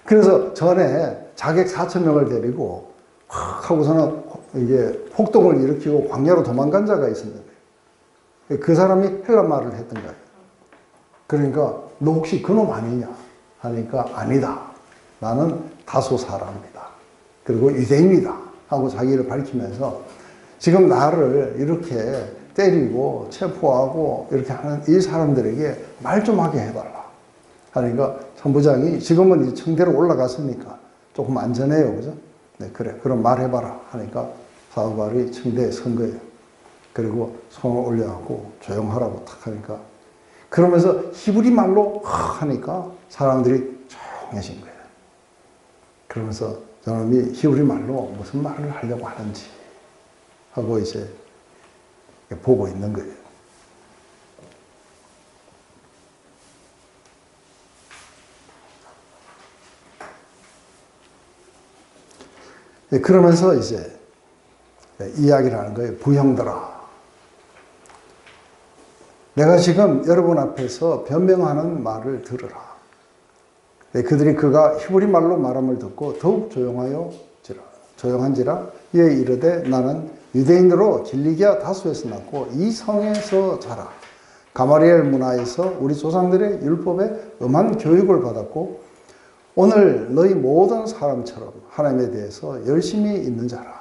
그래서 전에 자객 4,000명을 데리고 확 하고서는 이게 폭동을 일으키고 광야로 도망간 자가 있었는데 그 사람이 헬라 말을 했던 거예요. 그러니까 너 혹시 그놈 아니냐 하니까 아니다. 나는 다소 사람이다. 그리고 유대인이다. 하고 자기를 밝히면서 지금 나를 이렇게 때리고 체포하고 이렇게 하는 이 사람들에게 말 좀 하게 해달라. 하니까 천부장이 지금은 이 청대로 올라갔으니까 조금 안전해요. 그죠? 네, 그래. 그럼 말해봐라. 하니까 사도 바울이 청대에 선 거예요. 그리고 손을 올려갖고 조용하라고 탁 하니까 그러면서 히브리 말로 하니까 사람들이 조용해진 거예요. 그러면서 저놈이 히브리 말로 무슨 말을 하려고 하는지 하고 이제 보고 있는 거예요. 그러면서 이제 이야기를 하는 거예요. 부형들아. 내가 지금 여러분 앞에서 변명하는 말을 들으라. 그들이 그가 히브리 말로 말함을 듣고 더욱 조용한지라 이에 이르되 나는 유대인으로 길리기아 다수에서 났고 이 성에서 자라 가마리엘 문화에서 우리 조상들의 율법에 엄한 교육을 받았고 오늘 너희 모든 사람처럼 하나님에 대해서 열심히 있는 자라.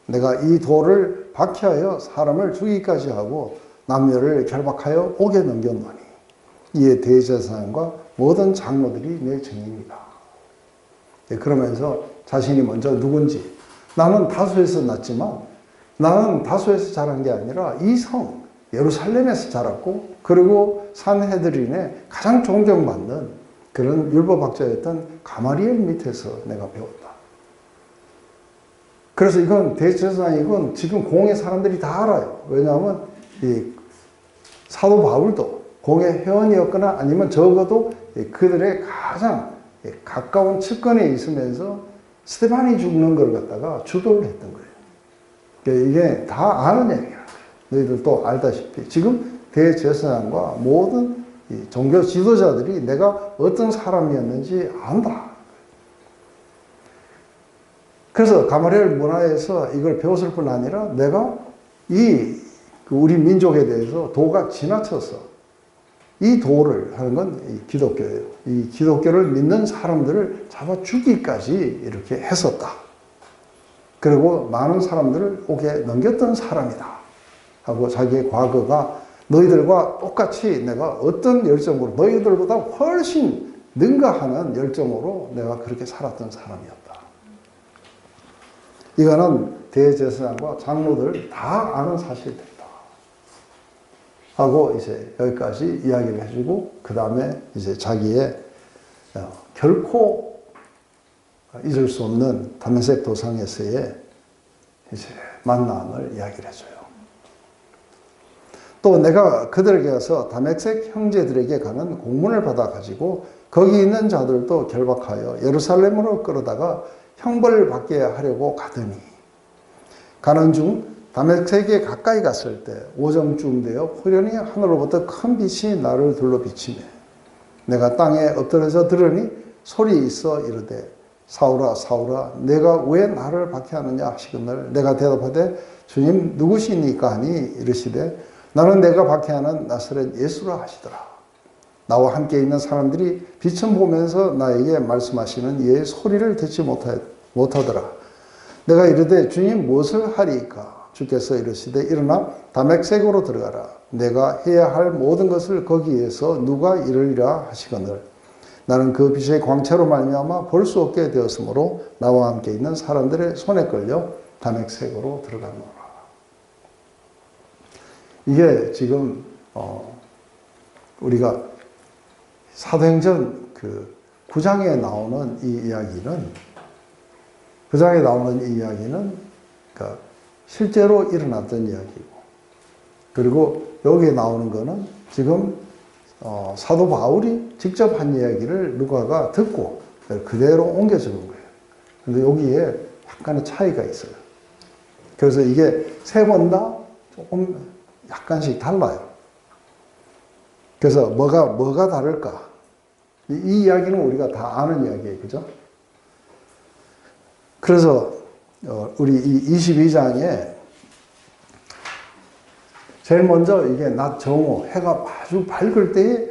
내가 이 돌을 박해하여 사람을 죽이기까지 하고 남녀를 결박하여 옥에 넘겼노니 이에 대제사장과 모든 장로들이 내 증인이다. 그러면서 자신이 먼저 누군지 나는 다수에서 났지만 나는 다수에서 자란 게 아니라 이 성 예루살렘에서 자랐고 그리고 산헤드린의 가장 존경받는 그런 율법학자였던 가마리엘 밑에서 내가 배웠다. 그래서 이건 대제사장 이건 지금 공회 사람들이 다 알아요. 왜냐하면 이 사도 바울도 공회 회원이었거나 아니면 적어도 그들의 가장 가까운 측근에 있으면서 스테반이 죽는 걸 갖다가 주도를 했던 거예요. 이게 다 아는 얘기야. 너희들도 알다시피 지금 대제사장과 모든 이 종교 지도자들이 내가 어떤 사람이었는지 안다. 그래서 가마리엘 문화에서 이걸 배웠을 뿐 아니라 내가 우리 민족에 대해서 도가 지나쳐서 이 도를 하는 건 이 기독교예요. 이 기독교를 믿는 사람들을 잡아 죽이기까지 이렇게 했었다. 그리고 많은 사람들을 옥에 넘겼던 사람이다. 하고 자기의 과거가 너희들과 똑같이 내가 어떤 열정으로 너희들보다 훨씬 능가하는 열정으로 내가 그렇게 살았던 사람이었다. 이거는 대제사장과 장로들 다 아는 사실들이다. 하고 이제 여기까지 이야기를 해주고 그 다음에 이제 자기의 결코 잊을 수 없는 다메섹 도상에서의 이제 만남을 이야기를 해줘요. 또 내가 그들에게 가서 다메섹 형제들에게 가는 공문을 받아가지고 거기 있는 자들도 결박하여 예루살렘으로 끌어다가 형벌을 받게 하려고 가더니 가는 중 다메섹에 가까이 갔을 때 오정쯤 되어 후련히 하늘로부터 큰 빛이 나를 둘러 비치매 내가 땅에 엎드려서 들으니 소리 있어 이르되 사울아 사울아 내가 왜 나를 박해하느냐 하시거늘 내가 대답하되 주님 누구시니까 하니 이르시되 나는 내가 박해하는 나사렛 예수라 하시더라. 나와 함께 있는 사람들이 빛을 보면서 나에게 말씀하시는 이의 소리를 듣지 못하더라. 내가 이르되 주님 무엇을 하리이까? 주께서 이르시되 일어나 다메섹으로 들어가라. 내가 해야 할 모든 것을 거기에서 누가 이르리라 하시거늘 나는 그 빛의 광채로 말미암아 볼 수 없게 되었으므로 나와 함께 있는 사람들의 손에 끌려 다메섹으로 들어가노라. 이게 지금 우리가 사도행전 그 9장에 나오는 이 이야기는 그러니까 실제로 일어났던 이야기고 그리고 여기에 나오는 거는 지금 사도 바울이 직접 한 이야기를 누가가 듣고 그대로 옮겨 적은 거예요. 근데 여기에 약간의 차이가 있어요. 그래서 이게 세 번 다 조금 약간씩 달라요. 그래서 뭐가 다를까? 이 이야기는 우리가 다 아는 이야기예요. 그죠? 그래서 우리 이 22장에 제일 먼저 이게 낮 정오, 해가 아주 밝을 때에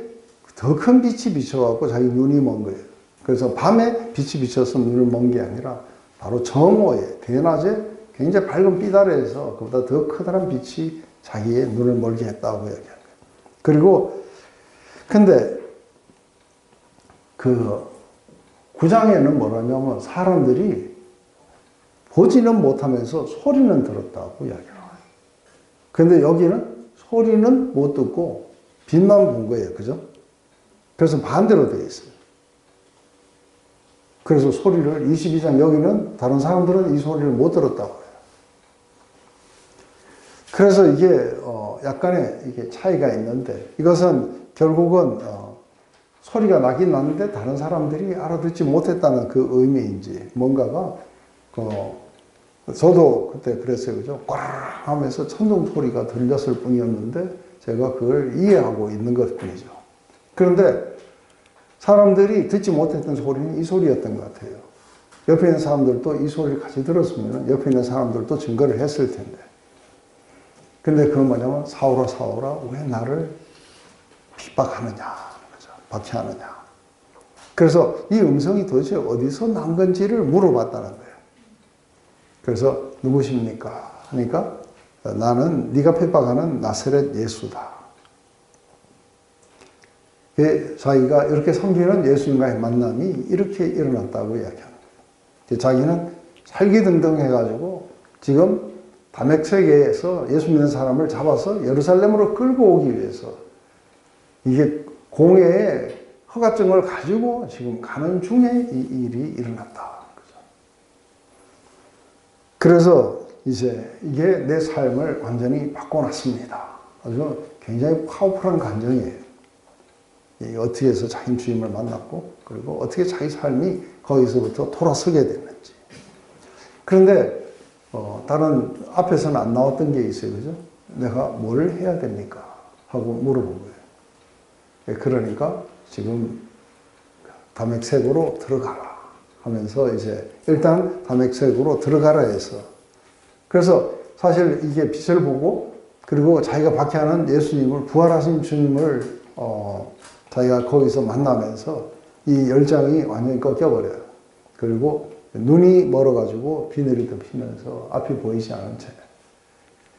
더 큰 빛이 비춰갖고 자기 눈이 먼 거예요. 그래서 밤에 빛이 비쳐서 눈을 먼 게 아니라 바로 정오에, 대낮에 굉장히 밝은 빛 아래에서 그보다 더 커다란 빛이 자기의 눈을 멀게 했다고 이야기합니다. 그리고 근데 그 9장에는 뭐라냐면 사람들이 보지는 못하면서 소리는 들었다고 이야기해요. 근데 여기는 소리는 못 듣고 빛만 본 거예요. 그죠? 그래서 반대로 되어 있어요. 그래서 소리를 22장 여기는 다른 사람들은 이 소리를 못 들었다고 해요. 그래서 이게 약간의 이게 차이가 있는데 이것은 결국은 소리가 나긴 났는데 다른 사람들이 알아듣지 못했다는 그 의미인지 뭔가가 저도 그때 그랬어요. 그죠? 꽝 하면서 천둥 소리가 들렸을 뿐이었는데 제가 그걸 이해하고 있는 것 뿐이죠. 그런데 사람들이 듣지 못했던 소리는 이 소리였던 것 같아요. 옆에 있는 사람들도 이 소리를 같이 들었으면 옆에 있는 사람들도 증거를 했을 텐데. 근데 그건 뭐냐면 사울아 사울아 왜 나를 핍박하느냐, 그죠? 박해하느냐. 그래서 이 음성이 도대체 어디서 난 건지를 물어봤다는 거예요. 그래서 누구십니까? 하니까 나는 네가 핍박하는 나사렛 예수다. 자기가 이렇게 섬기는 예수님과의 만남이 이렇게 일어났다고 이야기합니다. 자기는 살기등등 해가지고 지금 다메섹에서 예수 믿는 사람을 잡아서 예루살렘으로 끌고 오기 위해서 이게 공회의 허가증을 가지고 지금 가는 중에 이 일이 일어났다. 그래서 이제 이게 내 삶을 완전히 바꿔놨습니다. 아주 굉장히 파워풀한 감정이에요. 어떻게 해서 자기 주님을 만났고 그리고 어떻게 자기 삶이 거기서부터 돌아서게 됐는지. 그런데 다른 앞에서는 안 나왔던 게 있어요. 그죠? 내가 뭘 해야 됩니까? 하고 물어본 거예요. 그러니까 지금 다메섹으로 들어가라 하면서 이제 일단 다메섹으로 들어가라 해서 그래서 사실 이게 빛을 보고 그리고 자기가 박해하는 예수님을 부활하신 주님을 자기가 거기서 만나면서 이 열정이 완전히 꺾여버려요. 그리고 눈이 멀어가지고 비 내리듯 피면서 앞이 보이지 않은 채.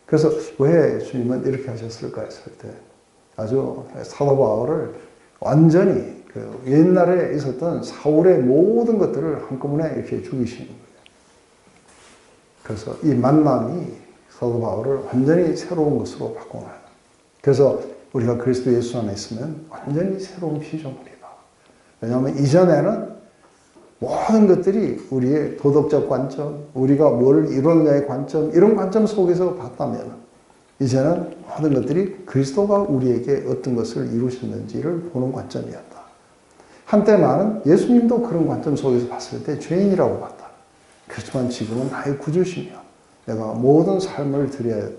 그래서 왜 주님은 이렇게 하셨을까 했을 때 아주 사도 바울을 완전히 그 옛날에 있었던 사울의 모든 것들을 한꺼번에 이렇게 죽이시는 거예요. 그래서 이 만남이 사도 바울을 완전히 새로운 것으로 바꿔놔요. 그래서 우리가 그리스도 예수 안에 있으면 완전히 새로운 피조물이다. 왜냐하면 이전에는 모든 것들이 우리의 도덕적 관점, 우리가 뭘 이루느냐의 관점, 이런 관점 속에서 봤다면 이제는 모든 것들이 그리스도가 우리에게 어떤 것을 이루셨는지를 보는 관점이었다. 한때 나는 예수님도 그런 관점 속에서 봤을 때 죄인이라고 봤다. 그렇지만 지금은 나의 구주시며 내가 모든 삶을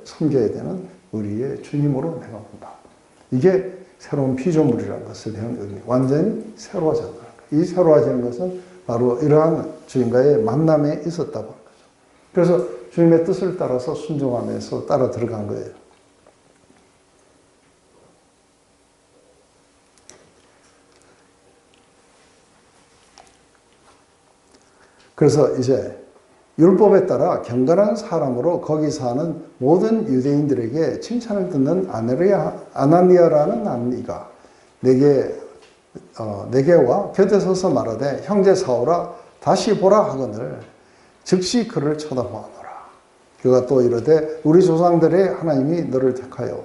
섬겨야 되는 우리의 주님으로 내가 본다. 이게 새로운 피조물이라는 것에 대한 의미. 완전히 새로워졌다는 거예요. 이 새로워지는 것은 바로 이러한 주님과의 만남에 있었다고 하는 거죠. 그래서 주님의 뜻을 따라서 순종하면서 따라 들어간 거예요. 그래서 이제 율법에 따라 경건한 사람으로 거기 사는 모든 유대인들에게 칭찬을 듣는 아나니아라는 안이가 내게와 곁에 서서 말하되 형제 사울아 다시 보라 하거늘 즉시 그를 쳐다보아노라. 그가 또 이르되 우리 조상들의 하나님이 너를 택하여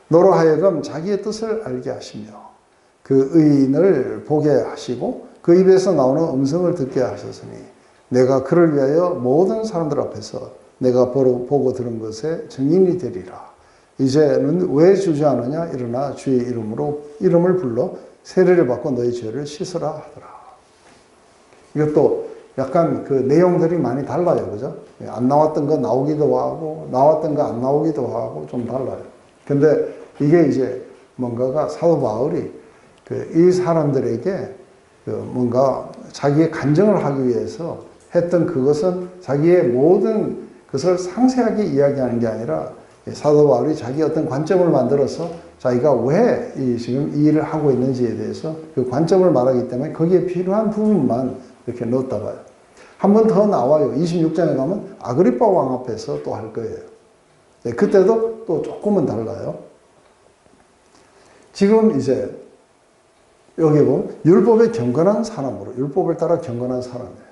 너로 하여금 자기의 뜻을 알게 하시며 그 의인을 보게 하시고 그 입에서 나오는 음성을 듣게 하셨으니 내가 그를 위하여 모든 사람들 앞에서 내가 보고 들은 것에 증인이 되리라. 이제는 왜 주저하느냐? 일어나 주의 이름을 불러 세례를 받고 너희 죄를 씻으라 하더라. 이것도 약간 그 내용들이 많이 달라요. 그죠? 안 나왔던 거 나오기도 하고, 나왔던 거 안 나오기도 하고 좀 달라요. 근데 이게 이제 뭔가가 사도 바울이 이 사람들에게 뭔가 자기의 간증을 하기 위해서 했던 그것은 자기의 모든 것을 상세하게 이야기하는 게 아니라 사도 바울이 자기 어떤 관점을 만들어서 자기가 왜 지금 이 일을 하고 있는지에 대해서 그 관점을 말하기 때문에 거기에 필요한 부분만 이렇게 넣었다가 한 번 더 나와요. 26장에 가면 아그리빠 왕 앞에서 또 할 거예요. 네, 그때도 또 조금은 달라요. 지금 이제 여기 보면 율법에 경건한 사람으로, 율법을 따라 경건한 사람이에요.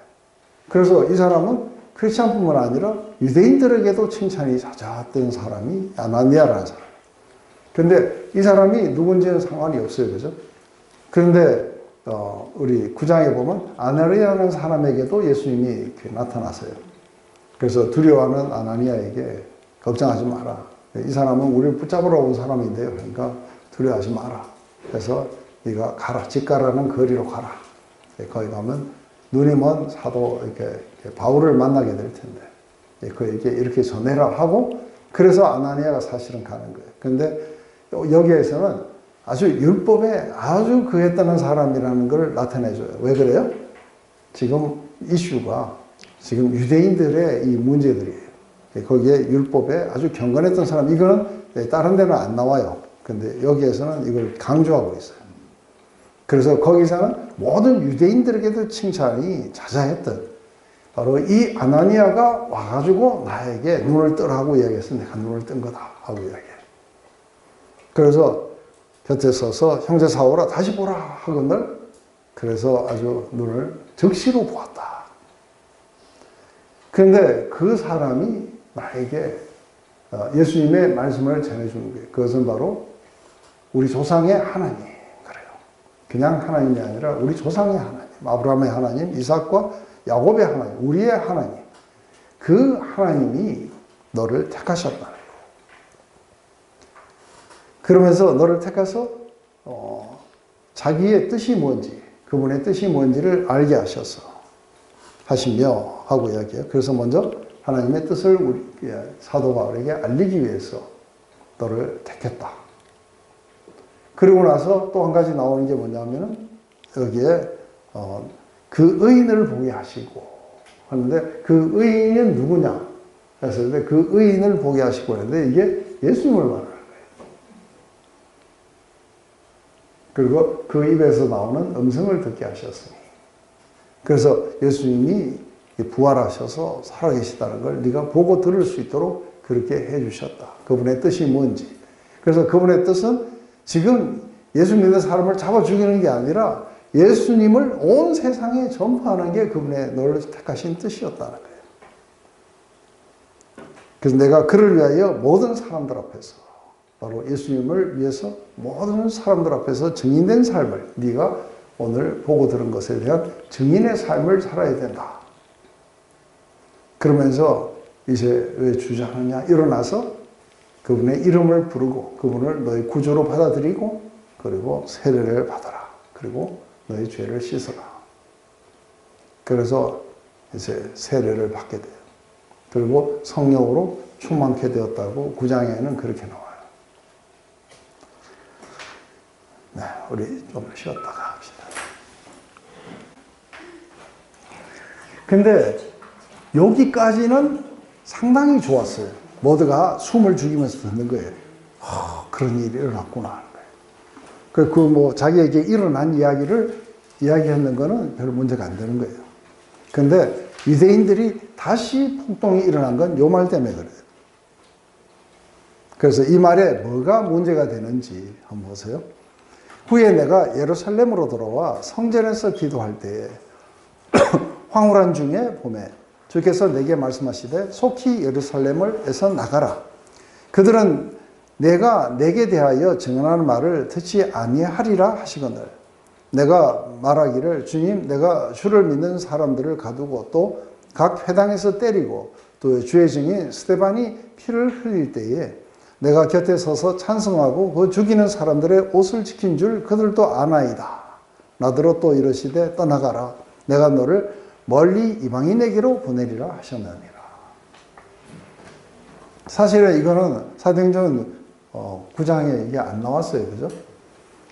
그래서 이 사람은 크리스찬뿐만 아니라 유대인들에게도 칭찬이 잦았던 사람이 아나니아라는 사람. 근데 이 사람이 누군지는 상관이 없어요. 그죠? 그런데 우리 9장에 보면 아나니아라는 사람에게도 예수님이 이렇게 나타나세요. 그래서 두려워하는 아나니아에게 걱정하지 마라. 이 사람은 우리를 붙잡으러 온 사람인데요. 그러니까 두려워하지 마라. 그래서 네가 가라. 직가라는 거리로 가라. 거기 가면 눈이 먼 사도 이렇게 바울을 만나게 될 텐데 그에게 이렇게 전해라 하고 그래서 아나니아가 사실은 가는 거예요. 그런데 여기에서는 아주 율법에 아주 그했다는 사람이라는 걸 나타내줘요. 왜 그래요? 지금 이슈가 지금 유대인들의 이 문제들이에요. 거기에 율법에 아주 경건했던 사람, 이거는 다른 데는 안 나와요. 근데 여기에서는 이걸 강조하고 있어요. 그래서 거기서는 모든 유대인들에게도 칭찬이 자자했던 바로 이 아나니아가 와가지고 나에게 눈을 뜨라고 이야기해서 내가 눈을 뜬 거다 하고 이야기해요. 그래서 곁에 서서 형제 사오라 다시 보라 하거늘 그래서 아주 눈을 적시로 보았다. 그런데 그 사람이 나에게 예수님의 말씀을 전해주는 거예요. 그것은 바로 우리 조상의 하나님. 그래요. 그냥 하나님이 아니라 우리 조상의 하나님. 아브라함의 하나님, 이삭과 야곱의 하나님, 우리의 하나님. 그 하나님이 너를 택하셨다는 거예요. 그러면서 너를 택해서 자기의 뜻이 뭔지, 그분의 뜻이 뭔지를 알게 하시며 하고 이야기해요. 그래서 먼저 하나님의 뜻을 우리 사도 바울에게 알리기 위해서 너를 택했다. 그리고 나서 또 한 가지 나오는 게 뭐냐면은 여기에 그 의인을 보게 하시고 하는데 그 의인은 누구냐 했을 때 그 의인을 보게 하시고 하는데 이게 예수님을 말하는 거예요. 그리고 그 입에서 나오는 음성을 듣게 하셨으니 그래서 예수님이 부활하셔서 살아계시다는 걸 네가 보고 들을 수 있도록 그렇게 해주셨다. 그분의 뜻이 뭔지. 그래서 그분의 뜻은 지금 예수 믿는 사람을 잡아 죽이는 게 아니라 예수님을 온 세상에 전파하는 게 그분의 너를 택하신 뜻이었다는 거예요. 그래서 내가 그를 위하여 모든 사람들 앞에서 바로 예수님을 위해서 모든 사람들 앞에서 증인된 삶을 네가 오늘 보고 들은 것에 대한 증인의 삶을 살아야 된다. 그러면서 이제 왜 주저하느냐? 일어나서 그분의 이름을 부르고 그분을 너의 구주로 받아들이고 그리고 세례를 받아라. 그리고 너의 죄를 씻어라. 그래서 이제 세례를 받게 돼요. 그리고 성령으로 충만케 되었다고 9장에는 그렇게 나와요. 네, 우리 좀 쉬었다가 합시다. 근데 여기까지는 상당히 좋았어요. 모두가 숨을 죽이면서 듣는 거예요. 그런 일이 일어났구나 하는 거예요. 그 뭐 자기에게 일어난 이야기를 이야기하는 거는 별 문제가 안 되는 거예요. 근데 유대인들이 다시 폭동이 일어난 건 요 말 때문에 그래요. 그래서 이 말에 뭐가 문제가 되는지 한번 보세요. 후에 내가 예루살렘으로 돌아와 성전에서 기도할 때에 황홀한 중에 봄에 주께서 내게 말씀하시되 속히 예루살렘에서 나가라. 그들은 내가 내게 대하여 증언하는 말을 듣지 아니하리라 하시거늘 내가 말하기를 주님 내가 주를 믿는 사람들을 가두고 또 각 회당에서 때리고 또 주의 증인 스데반이 피를 흘릴 때에 내가 곁에 서서 찬송하고 그 죽이는 사람들의 옷을 지킨 줄 그들도 아나이다. 나더러 또 이르시되 떠나가라. 내가 너를 멀리 이방인에게로 보내리라 하셨느니라. 사실은 이거는 사도행전 9장에 이게 안 나왔어요. 그죠?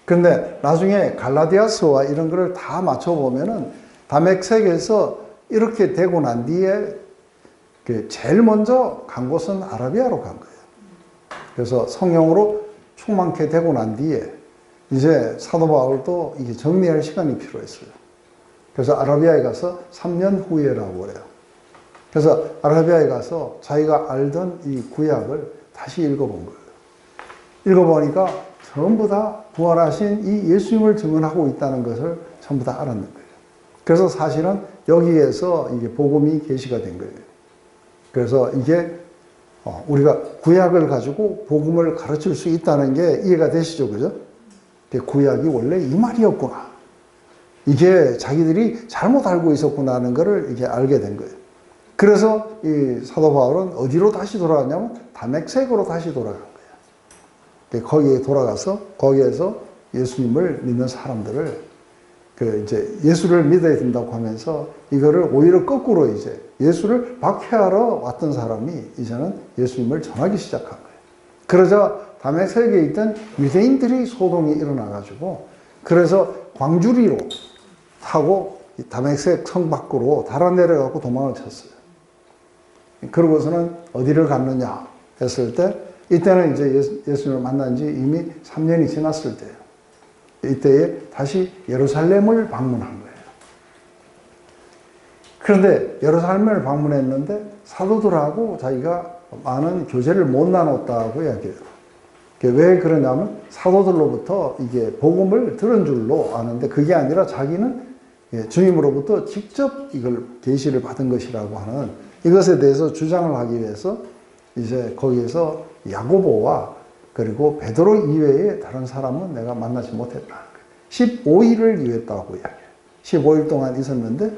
그런데 나중에 갈라디아서와 이런 거를 다 맞춰보면은 다메섹에서 이렇게 되고 난 뒤에 제일 먼저 간 곳은 아라비아로 간 거예요. 그래서 성령으로 충만케 되고 난 뒤에 이제 사도 바울도 이게 정리할 시간이 필요했어요. 그래서 아라비아에 가서 3년 후에라고 그래요. 그래서 아라비아에 가서 자기가 알던 이 구약을 다시 읽어본 거예요. 읽어보니까 전부 다 부활하신 이 예수님을 증언하고 있다는 것을 전부 다 알았는 거예요. 그래서 사실은 여기에서 이게 복음이 계시가 된 거예요. 그래서 이게 우리가 구약을 가지고 복음을 가르칠 수 있다는 게 이해가 되시죠, 그죠? 구약이 원래 이 말이었구나. 이게 자기들이 잘못 알고 있었구나 하는 것을 이게 알게 된 거예요. 그래서 이 사도 바울은 어디로 다시 돌아갔냐면 다메섹으로 다시 돌아간 거예요. 거기에 돌아가서 거기에서 예수님을 믿는 사람들을 이제 예수를 믿어야 된다고 하면서 이거를 오히려 거꾸로 이제 예수를 박해하러 왔던 사람이 이제는 예수님을 전하기 시작한 거예요. 그러자 다메섹에 있던 유대인들이 소동이 일어나가지고 그래서 광주리로 타고 다메섹 성 밖으로 달아내려가고 도망을 쳤어요. 그러고서는 어디를 갔느냐 했을 때 이때는 이제 예수님을 만난 지 이미 3년이 지났을 때예요. 이때에 다시 예루살렘을 방문한 거예요. 그런데 예루살렘을 방문했는데 사도들하고 자기가 많은 교제를 못 나눴다고 이야기해요. 왜 그러냐면 사도들로부터 이게 복음을 들은 줄로 아는데 그게 아니라 자기는 주님으로부터 직접 이걸 계시를 받은 것이라고 하는 이것에 대해서 주장을 하기 위해서 이제 거기에서 야고보와 그리고 베드로 이외에 다른 사람은 내가 만나지 못했다는 거예요. 15일을 유했다고 이야기해요. 15일 동안 있었는데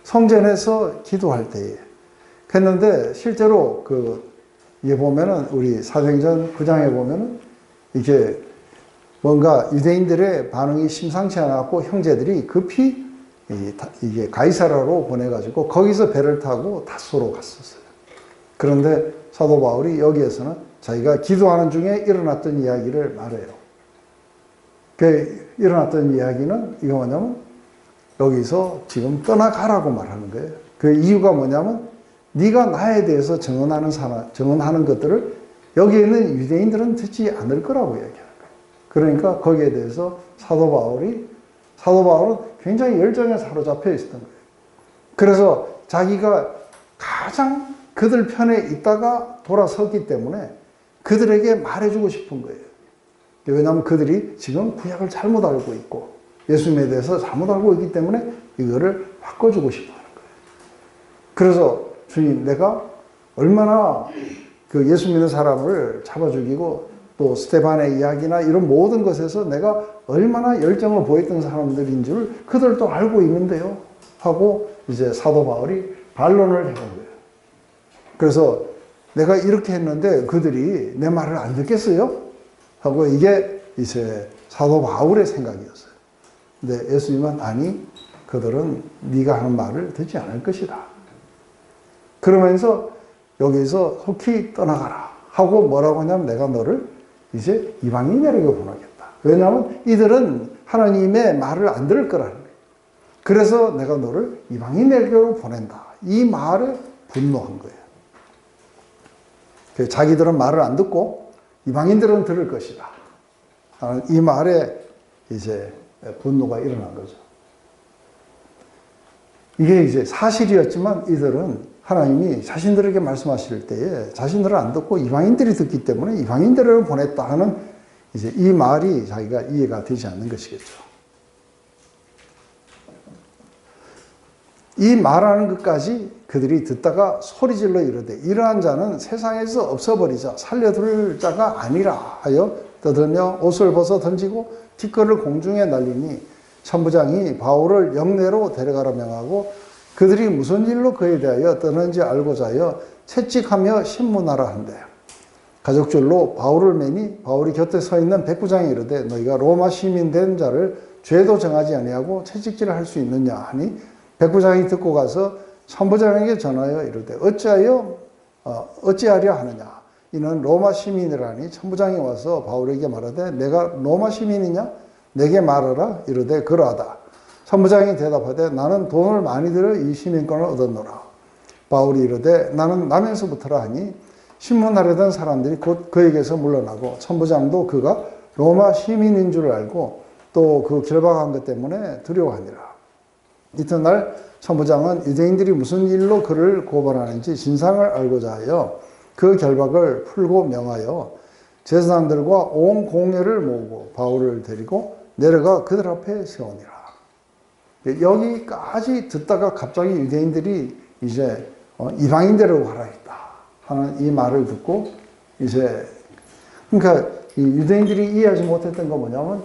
성전에서 기도할 때에 했는데 실제로 이게 보면은 우리 사도행전 9장에 보면은 이게 뭔가 유대인들의 반응이 심상치 않았고 형제들이 급히 이게 가이사라로 보내가지고 거기서 배를 타고 다소로 갔었어요. 그런데 사도 바울이 여기에서는 자기가 기도하는 중에 일어났던 이야기를 말해요. 그 일어났던 이야기는 이거 뭐냐면 여기서 지금 떠나가라고 말하는 거예요. 그 이유가 뭐냐면 네가 나에 대해서 증언하는 것들을 여기에 있는 유대인들은 듣지 않을 거라고 이야기하는 거예요. 그러니까 거기에 대해서 사도 바울은 굉장히 열정에 사로잡혀 있었던 거예요. 그래서 자기가 가장 그들 편에 있다가 돌아섰기 때문에 그들에게 말해주고 싶은 거예요. 왜냐하면 그들이 지금 구약을 잘못 알고 있고 예수님에 대해서 잘못 알고 있기 때문에 이거를 바꿔주고 싶어 하는 거예요. 그래서 주님, 내가 얼마나 그 예수 믿는 사람을 잡아 죽이고 또 스테반의 이야기나 이런 모든 것에서 내가 얼마나 열정을 보였던 사람들인 줄 그들도 알고 있는데요. 하고 이제 사도 바울이 반론을 해본 거예요. 그래서 내가 이렇게 했는데 그들이 내 말을 안 듣겠어요? 하고 이게 이제 사도 바울의 생각이었어요. 근데 예수님은 아니, 그들은 네가 하는 말을 듣지 않을 것이다. 그러면서 여기서 속히 떠나가라 하고 뭐라고 하냐면 내가 너를 이제 이방인에게 보내겠다. 왜냐하면 이들은 하나님의 말을 안 들을 거라는 거예요. 그래서 내가 너를 이방인에게로 보낸다. 이 말에 분노한 거예요. 자기들은 말을 안 듣고 이방인들은 들을 것이다. 이 말에 이제 분노가 일어난 거죠. 이게 이제 사실이었지만 이들은 하나님이 자신들에게 말씀하실 때에 자신들은 안 듣고 이방인들이 듣기 때문에 이방인들을 보냈다 하는 이제 이 말이 자기가 이해가 되지 않는 것이겠죠. 이 말하는 것까지 그들이 듣다가 소리질러 이르되 이러한 자는 세상에서 없어버리자 살려둘 자가 아니라 하여 떠들며 옷을 벗어 던지고 티끌을 공중에 날리니 천부장이 바울을 영내로 데려가라 명하고 그들이 무슨 일로 그에 대하여 떠는지 알고자 하여 채찍하며 신문하라 한대. 가죽줄로 바울을 매니 바울이 곁에 서 있는 백부장이 이르되 너희가 로마 시민 된 자를 죄도 정하지 아니하고 채찍질을 할 수 있느냐 하니 백부장이 듣고 가서 천부장에게 전하여 이르되 어찌하려 하느냐 이는 로마 시민이라니 천부장이 와서 바울에게 말하되 내가 로마 시민이냐 내게 말하라 이르되 그러하다. 천부장이 대답하되 나는 돈을 많이 들여 이 시민권을 얻었노라. 바울이 이르되 나는 남에서부터라 하니 신문하려던 사람들이 곧 그에게서 물러나고 천부장도 그가 로마 시민인 줄 알고 또 그 결박한 것 때문에 두려워하니라. 이튿날 천부장은 유대인들이 무슨 일로 그를 고발하는지 진상을 알고자 하여 그 결박을 풀고 명하여 제사장들과 온 공회를 모으고 바울을 데리고 내려가 그들 앞에 세우니라. 여기까지 듣다가 갑자기 유대인들이 이제 이방인대로 가라 했다 하는 이 말을 듣고 이제 그러니까 이 유대인들이 이해하지 못했던 건 뭐냐면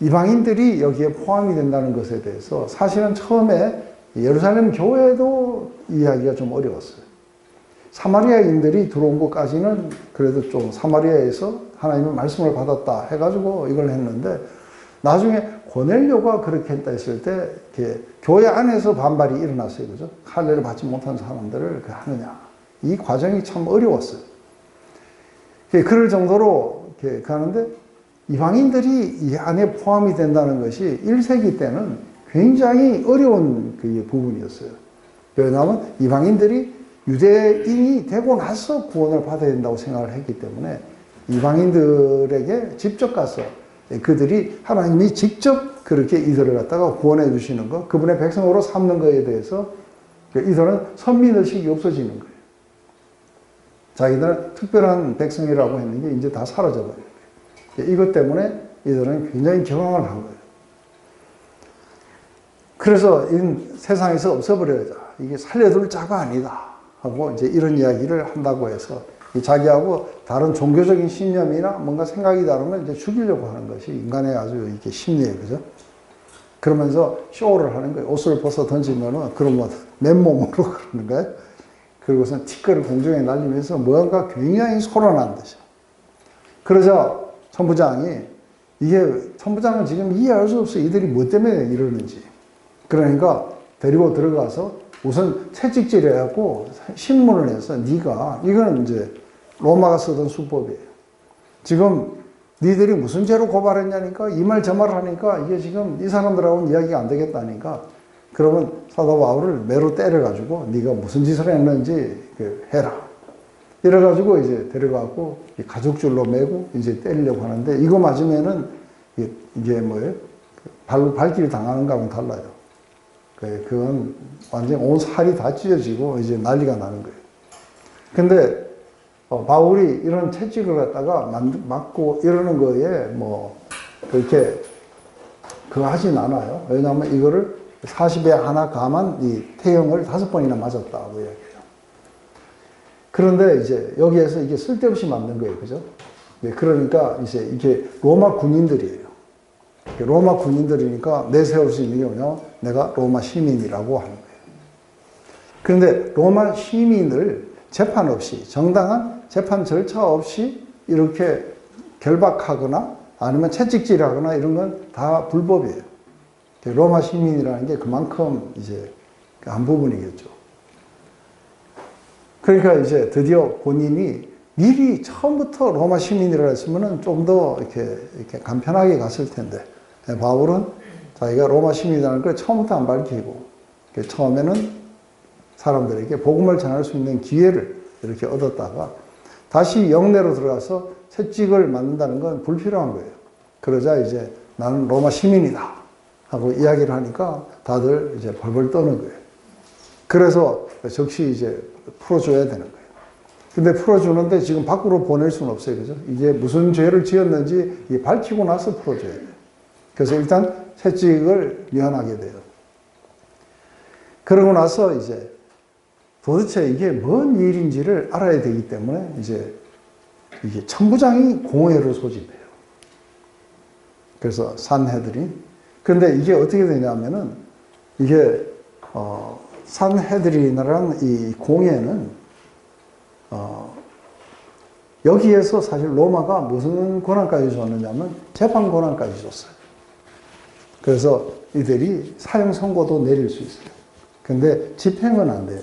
이방인들이 여기에 포함이 된다는 것에 대해서 사실은 처음에 예루살렘 교회도 이해하기가 좀 어려웠어요. 사마리아인들이 들어온 것까지는 그래도 좀 사마리아에서 하나님의 말씀을 받았다 해가지고 이걸 했는데 나중에 고넬료가 그렇게 했다 했을 때 교회 안에서 반발이 일어났어요. 그죠? 할례를 받지 못한 사람들을 하느냐. 이 과정이 참 어려웠어요. 그럴 정도로 가는데 이방인들이 이 안에 포함이 된다는 것이 1세기 때는 굉장히 어려운 그 부분이었어요. 왜냐하면 이방인들이 유대인이 되고 나서 구원을 받아야 된다고 생각을 했기 때문에 이방인들에게 직접 가서 그들이 하나님이 직접 그렇게 이들을 갖다가 구원해 주시는 것, 그분의 백성으로 삼는 것에 대해서 이들은 선민의식이 없어지는 거예요. 자기들은 특별한 백성이라고 했는 게 이제 다 사라져 버려요. 이것 때문에 이들은 굉장히 경황을 한 거예요. 그래서 이 세상에서 없어버려야죠. 이게 살려둘 자가 아니다 하고 이제 이런 이야기를 한다고 해서 자기하고 다른 종교적인 신념이나 뭔가 생각이 다르면 이제 죽이려고 하는 것이 인간의 아주 이렇게 심리예요. 그죠? 그러면서 쇼를 하는 거예요. 옷을 벗어 던지면은 그러면 맨몸으로 그러는 거예요. 그리고선 티끌을 공중에 날리면서 뭔가 굉장히 소란한 듯이요. 그러자 천부장이 천부장은 지금 이해할 수 없어. 이들이 뭐 때문에 이러는지. 그러니까 데리고 들어가서 우선 채찍질 해갖고 신문을 해서 이거는 이제 로마가 쓰던 수법이에요. 지금 니들이 무슨 죄로 고발했냐니까 이 말 저 말 하니까 이게 지금 이 사람들하고는 이야기가 안 되겠다니까 그러면 사도 바울을 매로 때려가지고 네가 무슨 짓을 했는지 해라. 이래가지고 이제 데려가고 가죽줄로 매고 이제 때리려고 하는데 이거 맞으면은 이게 뭐예요? 발길이 당하는 거하고는 달라요. 그건 완전히 온 살이 다 찢어지고 이제 난리가 나는 거예요. 근데 바울이 이런 채찍을 갖다가 맞고 이러는 거에 뭐 그렇게 그거 하진 않아요. 왜냐하면 이거를 40에 하나 감한 이 태형을 5번이나 맞았다고 이야기해요. 그런데 이제 여기에서 이게 쓸데없이 맞는 거예요. 그죠? 그러니까 이제 이게 로마 군인들이에요. 로마 군인들이니까 내세울 수 있는 게 뭐냐면 내가 로마 시민이라고 하는 거예요. 그런데 로마 시민을 재판 없이 정당한 재판 절차 없이 이렇게 결박하거나 아니면 채찍질하거나 이런 건 다 불법이에요. 로마 시민이라는 게 그만큼 이제 한 부분이겠죠. 그러니까 이제 드디어 본인이 미리 처음부터 로마 시민이라 했으면은 좀 더 이렇게 간편하게 갔을 텐데 바울은 자기가 로마 시민이라는 걸 처음부터 안 밝히고 처음에는 사람들에게 복음을 전할 수 있는 기회를 이렇게 얻었다가 다시 영내로 들어가서 채찍을 맞는다는 건 불필요한 거예요. 그러자 이제 나는 로마 시민이다 하고 이야기를 하니까 다들 이제 벌벌 떠는 거예요. 그래서 즉시 이제 풀어줘야 되는 거예요. 근데 풀어주는데 지금 밖으로 보낼 수는 없어요. 그죠? 이게 무슨 죄를 지었는지 밝히고 나서 풀어줘야 돼요. 그래서 일단 채찍을 면하게 돼요. 그러고 나서 이제 도대체 이게 뭔 일인지를 알아야 되기 때문에 이제 이게 천부장이 공회를 소집해요. 그래서 산헤드린. 근데 이게 어떻게 되냐면은 이게 산헤드린이라는 이 공회는 여기에서 사실 로마가 무슨 권한까지 줬느냐면 재판 권한까지 줬어요. 그래서 이들이 사형 선고도 내릴 수 있어요. 근데 집행은 안 돼요.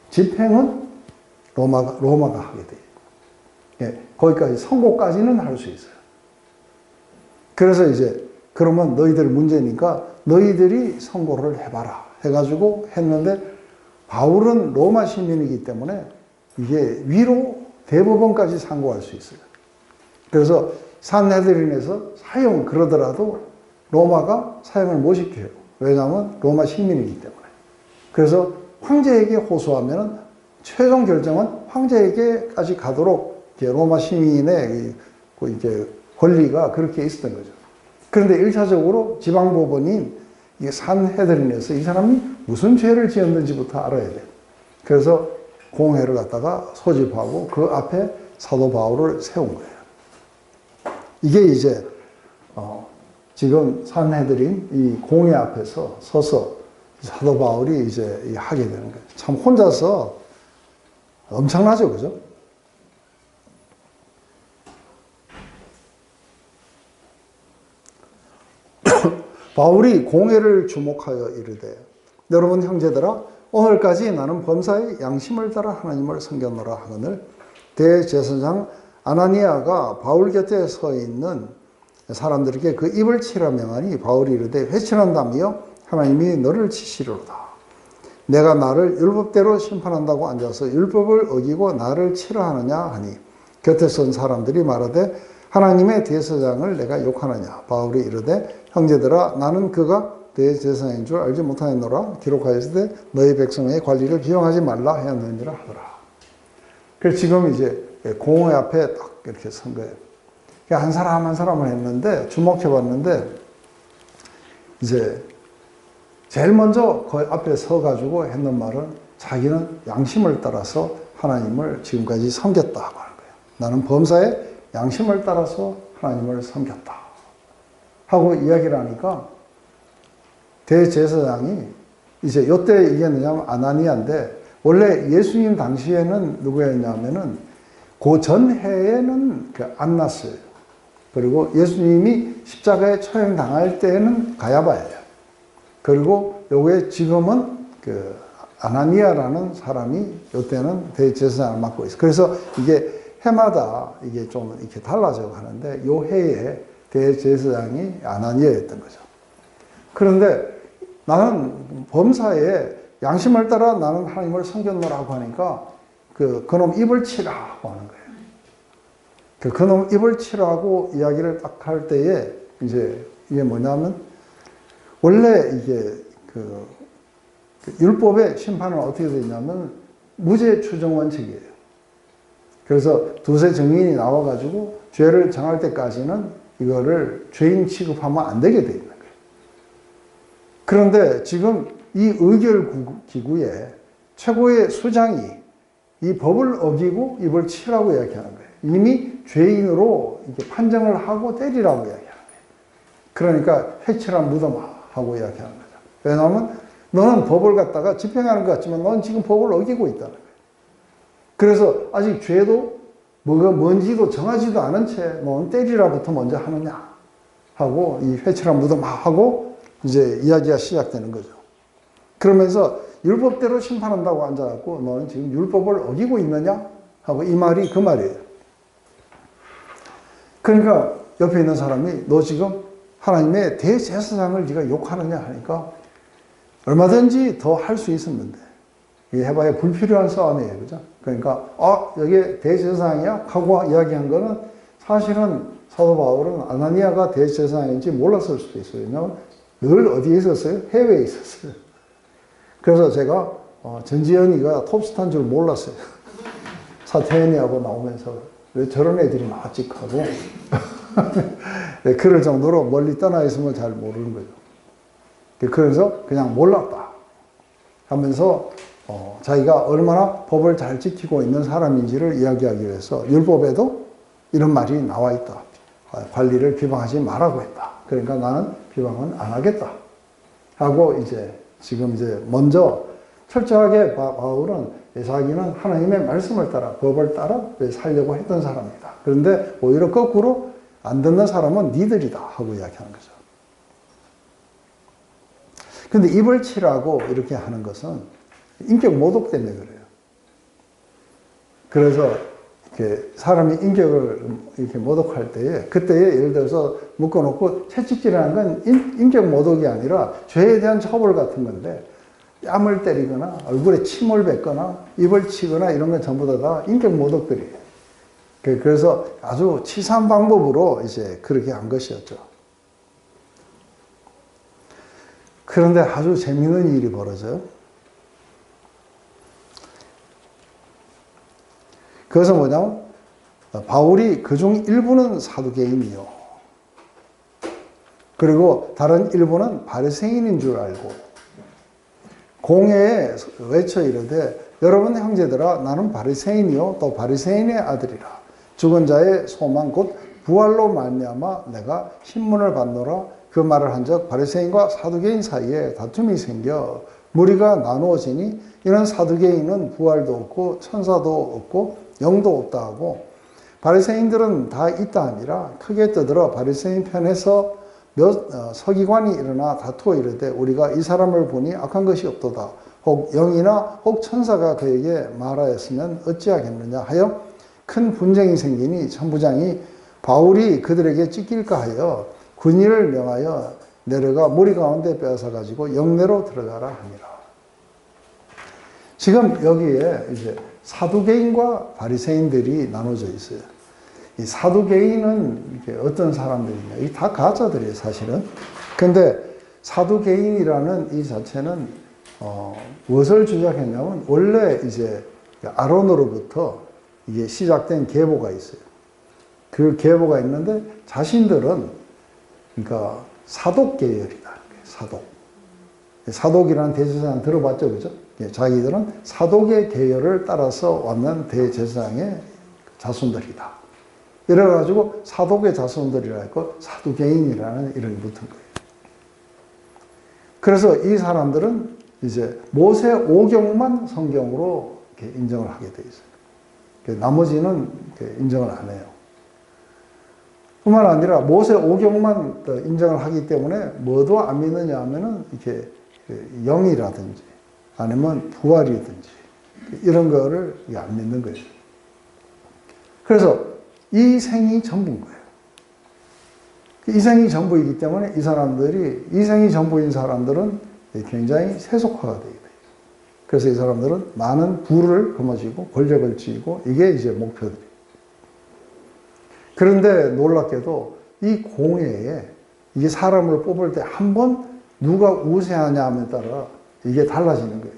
집행은 로마가 하게 돼요. 예, 거기까지 선고까지는 할 수 있어요. 그래서 이제 그러면 너희들 문제니까 너희들이 선고를 해봐라 해가지고 했는데 바울은 로마 시민이기 때문에 이게 위로 대법원까지 상고할 수 있어요. 그래서 산헤드린에서 사용 그러더라도 로마가 사용을 못 시켜요. 왜냐하면 로마 시민이기 때문에. 그래서 황제에게 호소하면 최종 결정은 황제에게까지 가도록 로마 시민의 이제 권리가 그렇게 있었던 거죠. 그런데 1차적으로 지방법원인 산헤드린에서 이 사람이 무슨 죄를 지었는지부터 알아야 돼요. 그래서 공회를 갖다가 소집하고 그 앞에 사도 바울을 세운 거예요. 이게 이제 지금 산헤드린 이 공회 앞에서 서서 사도 바울이 이제 하게 되는 거예요. 참 혼자서 엄청나죠, 그죠? 바울이 공회를 주목하여 이르되 여러분 형제들아 오늘까지 나는 범사의 양심을 따라 하나님을 섬겼노라 하거늘 대제사장 아나니아가 바울 곁에 서 있는 사람들에게 그 입을 치라 명하니 바울이 이르되 회칠한다며 하나님이 너를 치시리로다. 내가 나를 율법대로 심판한다고 앉아서 율법을 어기고 나를 치라 하느냐 하니 곁에 선 사람들이 말하되 하나님의 대제사장을 내가 욕하느냐. 바울이 이르되 형제들아 나는 그가 대제사장인 줄 알지 못하였노라. 기록하였으되 너희 백성의 관리를 비용하지 말라 하였느니라 하더라. 그래서 지금 이제 공회 앞에 딱 이렇게 선 거예요. 한 사람 한 사람을 했는데 주목해 봤는데 이제 제일 먼저 그 앞에 서가지고 했는 말은 자기는 양심을 따라서 하나님을 지금까지 섬겼다 하고 하는 거예요. 나는 범사의 양심을 따라서 하나님을 섬겼다 하고 이야기를 하니까 대제사장이 이제 이때 이게 뭐냐면 아나니아인데 원래 예수님 당시에는 누구였냐면은 그 전해에는 그 안나스예요. 그리고 예수님이 십자가에 처형당할 때는 가야바예요. 그리고 요게 지금은 그 아나니아라는 사람이 이때는 대제사장을 맡고 있어요. 그래서 이게 해마다 이게 좀 이렇게 달라져 가는데 요 해에 대제사장이 아나니아였던 거죠. 그런데 나는 범사에 양심을 따라 나는 하나님을 섬겼노라고 하니까 그놈 입을 치라고 하는 거예요. 그놈 입을 치라고 이야기를 딱 할 때에 이제 이게 뭐냐면 원래 이게 그 율법의 심판은 어떻게 되냐면 무죄 추정 원칙이에요. 그래서 두세 증인이 나와가지고 죄를 정할 때까지는 이거를 죄인 취급하면 안 되게 돼 있는 거예요. 그런데 지금 이 의결 기구에 최고의 수장이 이 법을 어기고 입을 치라고 이야기하는 거예요. 이미 죄인으로 이렇게 판정을 하고 때리라고 이야기하는 거예요. 그러니까 회칠한 무덤아 하고 이야기하는 거죠. 왜냐하면 너는 법을 갖다가 집행하는 것 같지만 너는 지금 법을 어기고 있다는 거예요. 그래서 아직 죄도 뭐가 뭔지도 정하지도 않은 채 너는 때리라부터 먼저 하느냐 하고 이 회칠한 무덤아 하고 이제 이야기가 시작되는 거죠. 그러면서 율법대로 심판한다고 앉아갖고 너는 지금 율법을 어기고 있느냐 하고 이 말이 그 말이에요. 그러니까 옆에 있는 사람이 너 지금 하나님의 대제사장을 네가 욕하느냐 하니까 얼마든지 더 할 수 있었는데 이게 해봐야 불필요한 싸움이에요. 그죠? 그러니까 여기 대제사장이야? 하고 이야기한 거는 사실은 사도 바울은 아나니아가 대제사장인지 몰랐을 수도 있어요. 왜냐하면 늘 어디에 있었어요? 해외에 있었어요. 그래서 제가 전지현이가 톱스타인 줄 몰랐어요. 사태현이하고 나오면서 왜 저런 애들이 나왔지 하고 네, 그럴 정도로 멀리 떠나 있으면 잘 모르는 거죠. 그래서 그냥 몰랐다 하면서 자기가 얼마나 법을 잘 지키고 있는 사람인지를 이야기하기 위해서 율법에도 이런 말이 나와 있다. 관리를 비방하지 말라고 했다. 그러니까 나는 비방은 안 하겠다 하고 이제 지금 이제 먼저 철저하게 바울은 자기는 하나님의 말씀을 따라 법을 따라 살려고 했던 사람이다. 그런데 오히려 거꾸로 안 듣는 사람은 니들이다 하고 이야기하는 거죠. 근데 입을 치라고 이렇게 하는 것은 인격 모독 때문에 그래요. 그래서 이렇게 사람이 인격을 이렇게 모독할 때에 그때에 예를 들어서 묶어놓고 채찍질하는 건 인격 모독이 아니라 죄에 대한 처벌 같은 건데 뺨을 때리거나 얼굴에 침을 뱉거나 입을 치거나 이런 건 전부 다 인격 모독들이에요. 그래서 아주 치사한 방법으로 이제 그렇게 한 것이었죠. 그런데 아주 재미있는 일이 벌어져요. 그것은 뭐냐면 바울이 그중 일부는 사두개인이요. 그리고 다른 일부는 바리새인인 줄 알고 공회에 외쳐 이르되 여러분 형제들아 나는 바리새인이요 또 바리새인의 아들이라. 죽은 자의 소망 곧 부활로 말미암아 내가 신문을 받노라. 그 말을 한즉 바리새인과 사두개인 사이에 다툼이 생겨 무리가 나누어지니 이는 사두개인은 부활도 없고 천사도 없고 영도 없다 하고 바리새인들은 다 있다 하니라. 크게 떠들어 바리새인 편에서 서기관이 일어나 다투어 이르되 우리가 이 사람을 보니 악한 것이 없도다. 혹 영이나 혹 천사가 그에게 말하였으면 어찌하겠느냐 하여 큰 분쟁이 생기니 천부장이 바울이 그들에게 찢길까 하여 군인을 명하여 내려가 무리 가운데 빼앗아 가지고 영내로 들어가라 하니라. 지금 여기에 이제 사두개인과 바리새인들이 나눠져 있어요. 이 사두개인은 어떤 사람들이냐? 이 다 가짜들이에요, 사실은. 근데 사두개인이라는 이 자체는 무엇을 주장했냐면 원래 이제 아론으로부터 이게 시작된 계보가 있어요. 그 계보가 있는데 자신들은 그러니까 사독 계열이다. 사독. 사독이라는 대제사장 들어봤죠, 그죠? 자기들은 사독의 계열을 따라서 왔는 대제사장의 자손들이다. 이래가지고 사독의 자손들이라 했고 사두개인이라는 이름이 붙은 거예요. 그래서 이 사람들은 이제 모세 오경만 성경으로 이렇게 인정을 하게 돼 있어요. 나머지는 인정을 안 해요. 뿐만 아니라 모세 오경만 인정을 하기 때문에 뭐도 안 믿느냐 하면은 이렇게 영이라든지 아니면 부활이든지 이런 거를 안 믿는 거예요. 그래서 이 생이 전부인 거예요. 이 생이 전부이기 때문에 이 사람들이, 이 생이 전부인 사람들은 굉장히 세속화가 되게 돼요. 그래서 이 사람들은 많은 부를 거머쥐고 권력을 쥐고 이게 이제 목표들이에요. 그런데 놀랍게도 이 공회에 이게 사람을 뽑을 때 한 번 누가 우세하냐 하에 따라 이게 달라지는 거예요.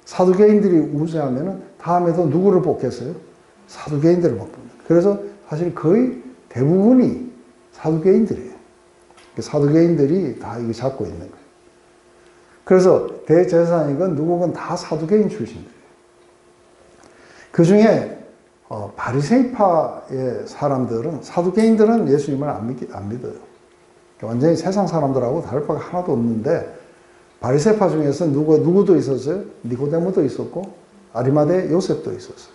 사두개인들이 우세하면은 다음에도 누구를 뽑겠어요? 사두개인들을 뽑습니다. 그래서 사실 거의 대부분이 사두개인들이에요. 사두개인들이 다 이거 잡고 있는 거예요. 그래서 대제사장이건 누구건 다 사두개인 출신들이에요. 그 중에 바리새파의 사람들은 사두개인들은 예수님을 안 믿어요. 완전히 세상 사람들하고 다를 바가 하나도 없는데 바리새파 중에서 누구도 있었어요? 니고데모도 있었고 아리마대 요셉도 있었어요.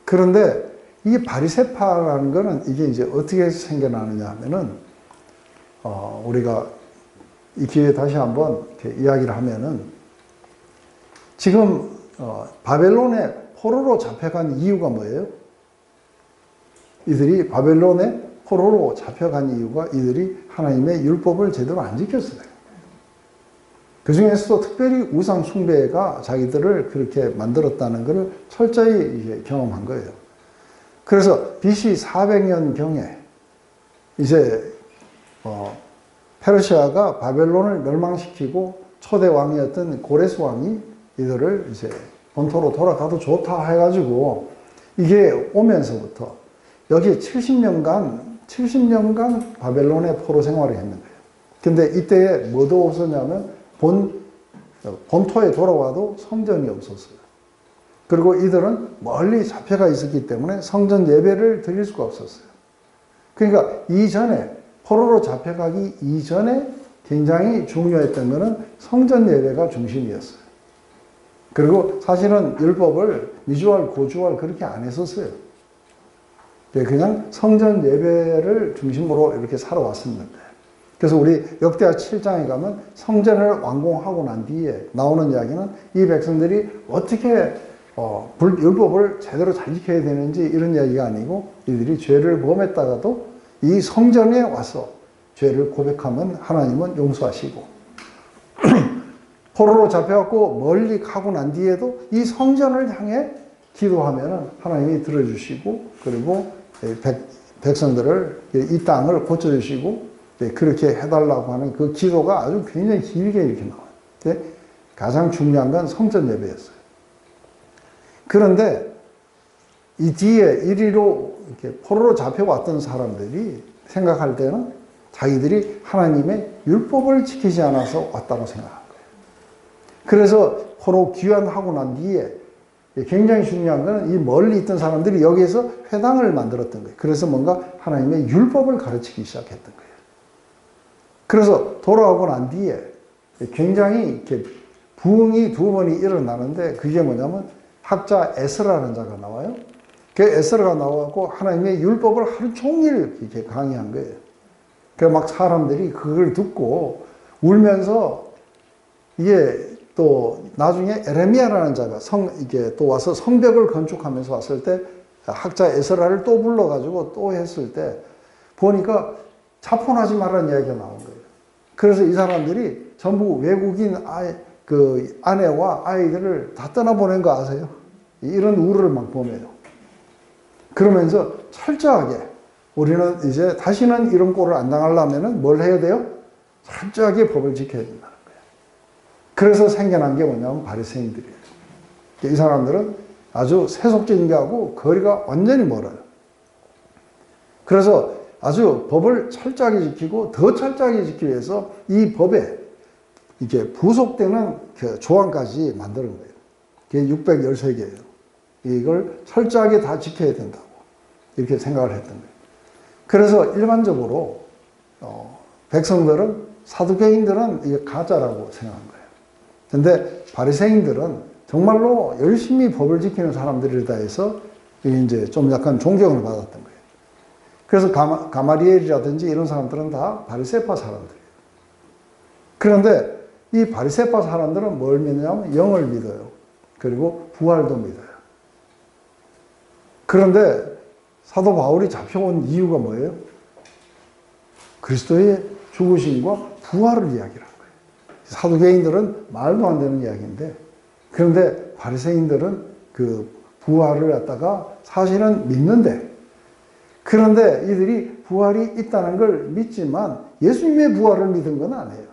그런데 이 바리새파라는 거는 이게 이제 어떻게 생겨나느냐 하면은 우리가 이 기회에 다시 한번 이렇게 이야기를 하면은 지금 바벨론에 포로로 잡혀간 이유가 뭐예요? 이들이 바벨론에 포로로 잡혀간 이유가 이들이 하나님의 율법을 제대로 안 지켰어요. 그 중에서도 특별히 우상 숭배가 자기들을 그렇게 만들었다는 것을 철저히 이제 경험한 거예요. 그래서 BC 400년경에 이제 페르시아가 바벨론을 멸망시키고 초대 왕이었던 고레스 왕이 이들을 이제 본토로 돌아가도 좋다 해가지고 이게 오면서부터 여기 70년간 바벨론의 포로 생활을 했는 거예요. 근데 이때에 뭐도 없었냐면 본토에 돌아와도 성전이 없었어요. 그리고 이들은 멀리 잡혀가 있었기 때문에 성전 예배를 드릴 수가 없었어요. 그러니까 이전에 포로로 잡혀가기 이전에 굉장히 중요했던 것은 성전 예배가 중심이었어요. 그리고 사실은 율법을 미주알, 고주알 그렇게 안 했었어요. 그냥 성전 예배를 중심으로 이렇게 살아왔습니다. 그래서 우리 역대하 7장에 가면 성전을 완공하고 난 뒤에 나오는 이야기는 이 백성들이 어떻게 율법을 제대로 잘 지켜야 되는지 이런 이야기가 아니고 이들이 죄를 범했다가도 이 성전에 와서 죄를 고백하면 하나님은 용서하시고 포로로 잡혀갖고 멀리 가고 난 뒤에도 이 성전을 향해 기도하면은 하나님이 들어주시고, 그리고 백성들을 이 땅을 고쳐주시고, 그렇게 해달라고 하는 그 기도가 아주 굉장히 길게 이렇게 나와요. 가장 중요한 건 성전 예배였어요. 그런데 이 뒤에 이리로 이렇게 포로로 잡혀왔던 사람들이 생각할 때는 자기들이 하나님의 율법을 지키지 않아서 왔다고 생각한 거예요. 그래서 포로 귀환하고 난 뒤에 굉장히 중요한 것은 이 멀리 있던 사람들이 여기에서 회당을 만들었던 거예요. 그래서 뭔가 하나님의 율법을 가르치기 시작했던 거예요. 그래서 돌아오고 난 뒤에 굉장히 이렇게 부흥이 두 번이 일어나는데, 그게 뭐냐면 학자 에스라라는 자가 나와요. 그 에스라가 나와서 하나님의 율법을 하루 종일 이렇게 강의한 거예요. 그래서 막 사람들이 그걸 듣고 울면서, 이게 또 나중에 에레미야라는 자가 이게 또 와서 성벽을 건축하면서 왔을 때 학자 에스라를 또 불러가지고 또 했을 때 보니까 자포하지 말라는 이야기가 나온 거예요. 그래서 이 사람들이 전부 외국인 그 아내와 아이들을 다 떠나보낸 거 아세요? 이런 우를 막 보며요. 그러면서 철저하게 우리는 이제 다시는 이런 꼴을 안 당하려면 뭘 해야 돼요? 철저하게 법을 지켜야 된다는 거예요. 그래서 생겨난 게 뭐냐면 바리새인들이에요. 이 사람들은 아주 세속적인 게 하고 거리가 완전히 멀어요. 그래서 아주 법을 철저하게 지키고 더 철저하게 지키기 위해서 이 법에 이게 부속되는 그 조항까지 만드는 거예요. 그게 613개예요. 이걸 철저하게 다 지켜야 된다고 이렇게 생각을 했던 거예요. 그래서 일반적으로 백성들은, 사두개인들은 이게 가짜라고 생각한 거예요. 근데 바리새인들은 정말로 열심히 법을 지키는 사람들이다 해서 이제 좀 약간 존경을 받았던 거예요. 그래서 가마리엘이라든지 이런 사람들은 다 바리새파 사람들이에요. 그런데 이 바리새파 사람들은 뭘 믿느냐면 영을 믿어요. 그리고 부활도 믿어요. 그런데 사도 바울이 잡혀온 이유가 뭐예요? 그리스도의 죽으심과 부활을 이야기하는 거예요. 사두개인들은 말도 안 되는 이야기인데, 그런데 바리새인들은 그 부활을 갖다가 사실은 믿는데, 그런데 이들이 부활이 있다는 걸 믿지만 예수님의 부활을 믿은 건 아니에요.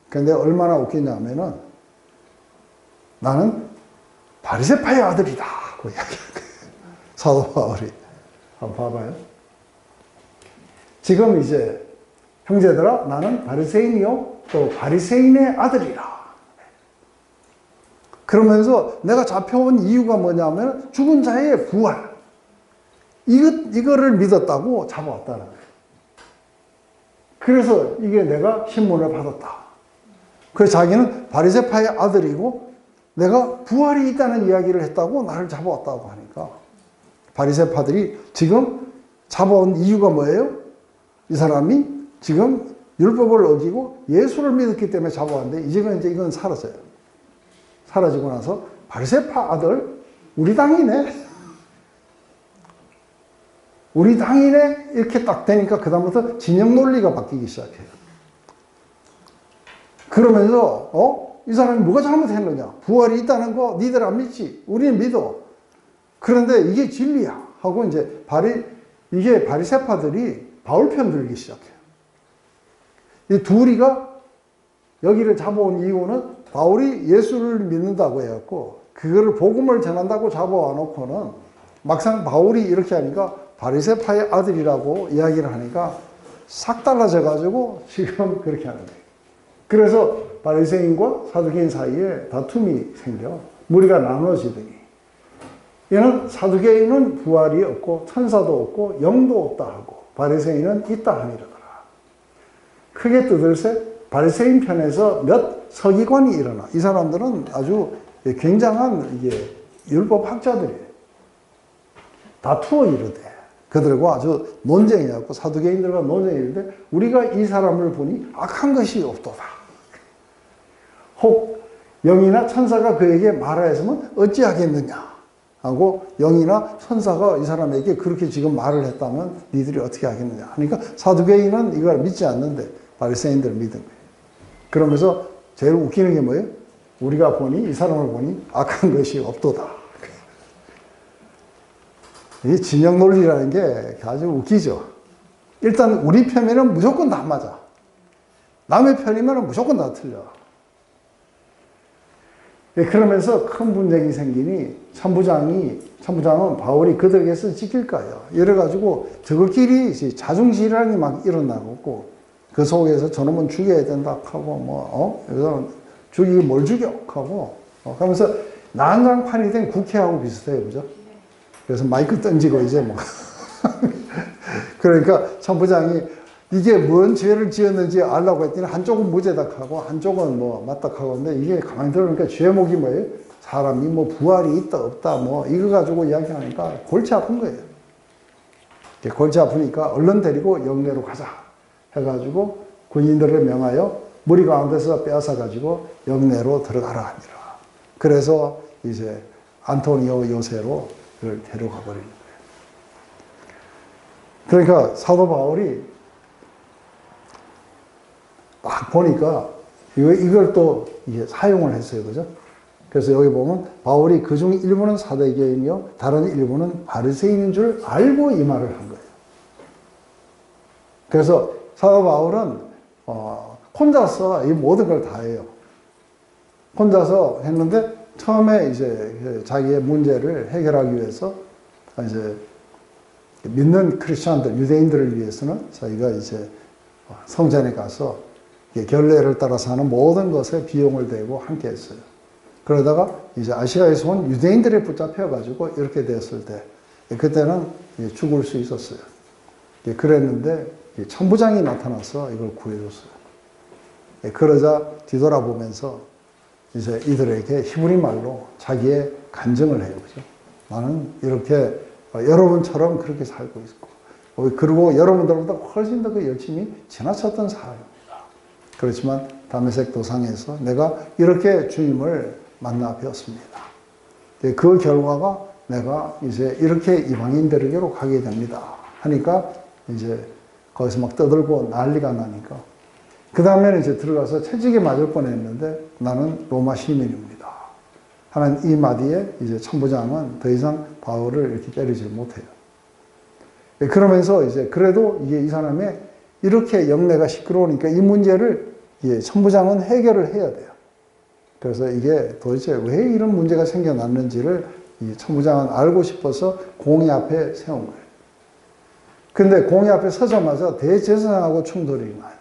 그런데 얼마나 웃기냐면은 나는 바리새파의 아들이다 하고 이야기하는 거예요. 사도 바울이. 한번 봐봐요. 지금 이제 형제들아, 나는 바리새인이요 또 바리새인의 아들이라. 그러면서 내가 잡혀온 이유가 뭐냐면 죽은 자의 부활, 이거를 믿었다고 잡아왔다는 거예요. 그래서 이게 내가 신문을 받았다. 그래서 자기는 바리새파의 아들이고 내가 부활이 있다는 이야기를 했다고 나를 잡아왔다고 하니까, 바리새파들이 지금 잡아온 이유가 뭐예요? 이 사람이 지금 율법을 어기고 예수를 믿었기 때문에 잡아왔는데, 이제 이건 사라져요. 사라지고 나서 바리새파 아들, 우리 당이네. 우리 당이네. 이렇게 딱 되니까 그다음부터 진영 논리가 바뀌기 시작해요. 그러면서 이 사람이 뭐가 잘못했느냐? 부활이 있다는 거 니들 안 믿지? 우리는 믿어. 그런데 이게 진리야 하고 이제 이게 바리새파들이 바울 편 들기 시작해요. 이 둘이가 여기를 잡아온 이유는 바울이 예수를 믿는다고 해갖고 그거를 복음을 전한다고 잡아와 놓고는 막상 바울이 이렇게 하니까 바리새파의 아들이라고 이야기를 하니까 싹 달라져 가지고 지금 그렇게 하는 거예요. 그래서 바리새인과 사두개인 사이에 다툼이 생겨 무리가 나눠지더니, 얘는 사두개인은 부활이 없고 천사도 없고 영도 없다 하고 바리새인은 있다 하니라더라. 크게 뜨들새 바리새인 편에서 몇 서기관이 일어나. 이 사람들은 아주 굉장한 이게 율법 학자들이에요. 다투어 이르되, 그들과 아주 논쟁이었고 사두개인들과 논쟁이 이르되 우리가 이 사람을 보니 악한 것이 없도다. 혹 영이나 천사가 그에게 말하였으면 어찌하겠느냐 하고, 영이나 천사가 이 사람에게 그렇게 지금 말을 했다면 니들이 어떻게 하겠느냐 하니까 사두개인은 이걸 믿지 않는데 바리새인들을 믿은 거예요. 그러면서 제일 웃기는 게 뭐예요? 우리가 보니, 이 사람을 보니 악한 것이 없도다. 이 진영 논리라는 게 아주 웃기죠. 일단 우리 편에는 무조건 다 맞아. 남의 편이면 무조건 다 틀려. 그러면서 큰 분쟁이 생기니 천부장은 바울이 그들에게서 지킬 거예요. 이래가지고 저것끼리 자중질환이 막 일어나고 그 속에서 저놈은 죽여야 된다 하고 여기서 죽이기 뭘 죽여 하고 하면서 난장판이 된 국회하고 비슷해요. 그죠? 그래서 마이크 던지고 이제 뭐 그러니까 천부장이 이게 뭔 죄를 지었는지 알라고 했더니 한쪽은 무죄다하고 한쪽은 뭐 맞다하고 하는데 이게 가만히 들어보니까 죄목이 뭐예요? 사람이 뭐 부활이 있다 없다 뭐 이거 가지고 이야기하니까 골치 아픈 거예요. 골치 아프니까 얼른 데리고 영내로 가자 해가지고 군인들을 명하여 무리 가운데서 빼앗아 가지고 영내로 들어가라 하니라. 그래서 이제 안토니오 요새로 그걸 데려가 버린 거예요. 그러니까 사도 바울이 딱 보니까 이걸 또 이게 사용을 했어요. 그죠? 그래서 여기 보면 바울이 그중 일부는 사대교이며 다른 일부는 바리새인인 줄 알고 이 말을 한 거예요. 그래서 사도 바울은 혼자서 이 모든 걸 다 해요. 혼자서 했는데 처음에 이제 자기의 문제를 해결하기 위해서 이제 믿는 크리스천들, 유대인들을 위해서는 자기가 이제 성전에 가서 결례를 따라서 하는 모든 것에 비용을 대고 함께 했어요. 그러다가 이제 아시아에서 온 유대인들에 붙잡혀가지고 이렇게 됐을 때, 그때는 죽을 수 있었어요. 그랬는데 천부장이 나타나서 이걸 구해줬어요. 그러자 뒤돌아보면서 이제 이들에게 히브리 말로 자기의 간증을 해요. 그죠? 나는 이렇게 여러분처럼 그렇게 살고 있고, 그리고 여러분들보다 훨씬 더 그 열심히 지나쳤던 사람입니다. 그렇지만 다메섹 도상에서 내가 이렇게 주님을 만나 뵈었습니다. 그 결과가 내가 이제 이렇게 이방인들에게로 가게 됩니다. 하니까 이제 거기서 막 떠들고 난리가 나니까 그 다음에는 이제 들어가서 채찍에 맞을 뻔했는데 나는 로마 시민입니다. 하는 이 마디에 이제 천부장은 더 이상 바울을 이렇게 때리지 못해요. 그러면서 이제 그래도 이게 이 사람의 이렇게 영내가 시끄러우니까 이 문제를 천부장은 해결을 해야 돼요. 그래서 이게 도대체 왜 이런 문제가 생겨났는지를 이 천부장은 알고 싶어서 공의 앞에 세운 거예요. 근데 공의 앞에 서자마자 대제사장하고 충돌이 나요.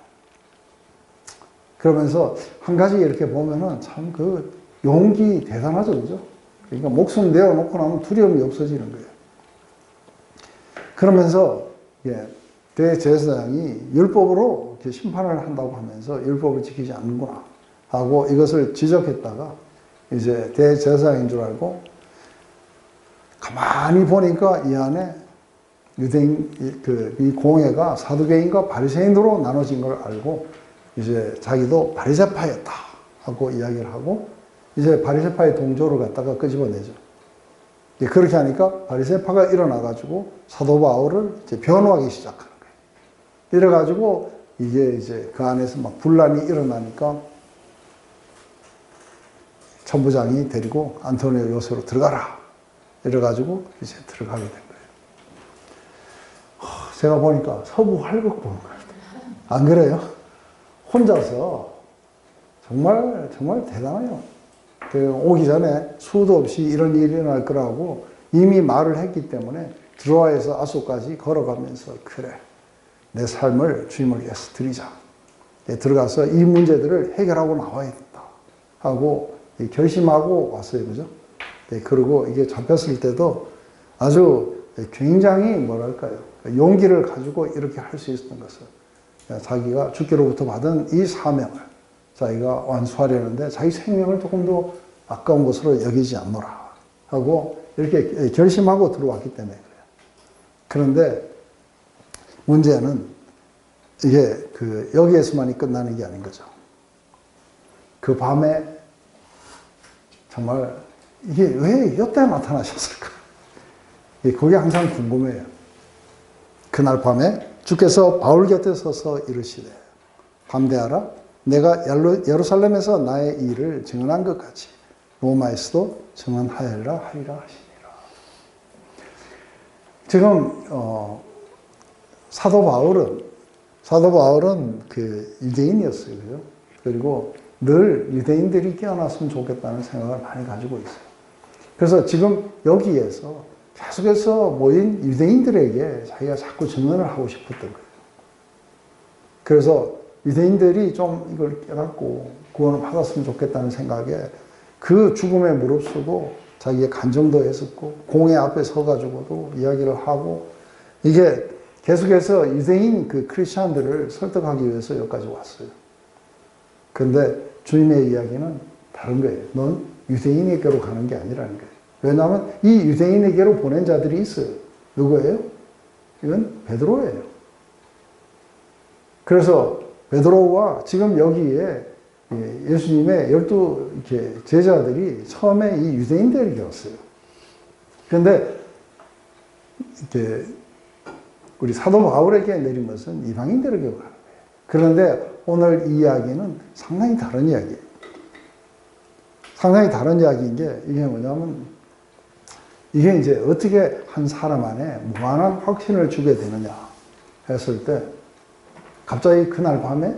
그러면서 한 가지 이렇게 보면은 참 그 용기 대단하죠, 그죠? 그러니까 목숨 내어놓고 나면 두려움이 없어지는 거예요. 그러면서 대제사장이 율법으로 이렇게 심판을 한다고 하면서 율법을 지키지 않는구나 하고 이것을 지적했다가 이제 대제사장인 줄 알고 가만히 보니까 이 안에 유대인 이 공회가 사두개인과 바리새인으로 나눠진 걸 알고 이제 자기도 바리새파였다 하고 이야기를 하고 이제 바리새파의 동조를 갖다가 끄집어내죠. 그렇게 하니까 바리새파가 일어나가지고 사도 바울을 이제 변호하기 시작하는 거예요. 이래가지고 이게 이제 그 안에서 막 분란이 일어나니까 천부장이 데리고 안토니오 요새로 들어가라. 이래가지고 이제 들어가게 된 거예요. 제가 보니까 서부 활극 보는 거예요. 안 그래요? 혼자서 정말 대단해요. 오기 전에 수도 없이 이런 일이 일어날 거라고 이미 말을 했기 때문에 드로아에서 아소까지 걸어가면서 그래 내 삶을 주님을 위해서 드리자. 들어가서 이 문제들을 해결하고 나와야 된다 하고 결심하고 왔어요. 그죠? 그리고 이게 잡혔을 때도 아주 굉장히 뭐랄까요 용기를 가지고 이렇게 할 수 있었던 것을 자기가 주께로부터 받은 이 사명을 자기가 완수하려는데 자기 생명을 조금 더 아까운 것으로 여기지 않노라 하고 이렇게 결심하고 들어왔기 때문에 그래요. 그런데 문제는 이게 여기에서만이 끝나는 게 아닌 거죠. 그 밤에 정말 이게 왜 이때 나타나셨을까? 그게 항상 궁금해요. 그날 밤에 주께서 바울 곁에 서서 이르시되 밤대하라 내가 예루살렘에서 나의 일을 증언한 것 같이 로마에서도 증언하리라 하시니라. 지금 사도 바울은 그 유대인이었어요. 그죠? 그리고 늘 유대인들이 깨어났으면 좋겠다는 생각을 많이 가지고 있어요. 그래서 지금 여기에서 계속해서 모인 유대인들에게 자기가 자꾸 증언을 하고 싶었던 거예요. 그래서 유대인들이 좀 이걸 깨닫고 구원을 받았으면 좋겠다는 생각에 그 죽음에 무릅쓰고 자기의 간증도 했었고 공회 앞에 서가지고도 이야기를 하고 이게 계속해서 유대인 그 크리스찬들을 설득하기 위해서 여기까지 왔어요. 그런데 주님의 이야기는 다른 거예요. 넌 유대인에게로 가는 게 아니라는 거예요. 왜냐하면 이 유대인에게로 보낸 자들이 있어요. 누구예요? 이건 베드로예요. 그래서 베드로와 지금 여기에 예수님의 12 이렇게 제자들이 처음에 이 유대인들에게 왔어요. 그런데 이렇게 우리 사도 바울에게 내린 것은 이방인들에게 가는 거예요. 그런데 오늘 이 이야기는 상당히 다른 이야기예요. 상당히 다른 이야기인 게 이게 뭐냐면 이게 이제 어떻게 한 사람 안에 무한한 확신을 주게 되느냐 했을 때 갑자기 그날 밤에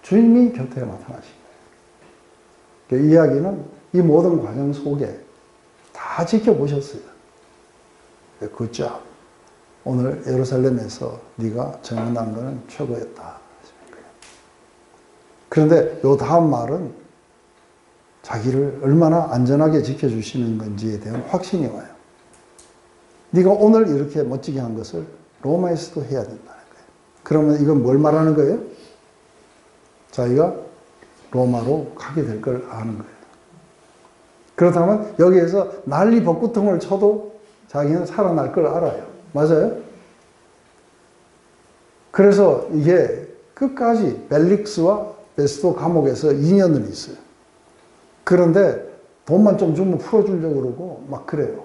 주님이 곁에 나타나신 거예요. 이 이야기는 이 모든 과정 속에 다 지켜보셨어요. 굿잡. 오늘 예루살렘에서 네가 증언한 것은 최고였다. 그런데 요 다음 말은 자기를 얼마나 안전하게 지켜주시는 건지에 대한 확신이 와요. 네가 오늘 이렇게 멋지게 한 것을 로마에서도 해야 된다는 거예요. 그러면 이건 뭘 말하는 거예요? 자기가 로마로 가게 될 걸 아는 거예요. 그렇다면 여기에서 난리 벚구통을 쳐도 자기는 살아날 걸 알아요. 맞아요? 그래서 이게 끝까지 벨릭스와 베스도 감옥에서 2년을 있어요. 그런데 돈만 좀 주면 풀어주려고 그러고 막 그래요.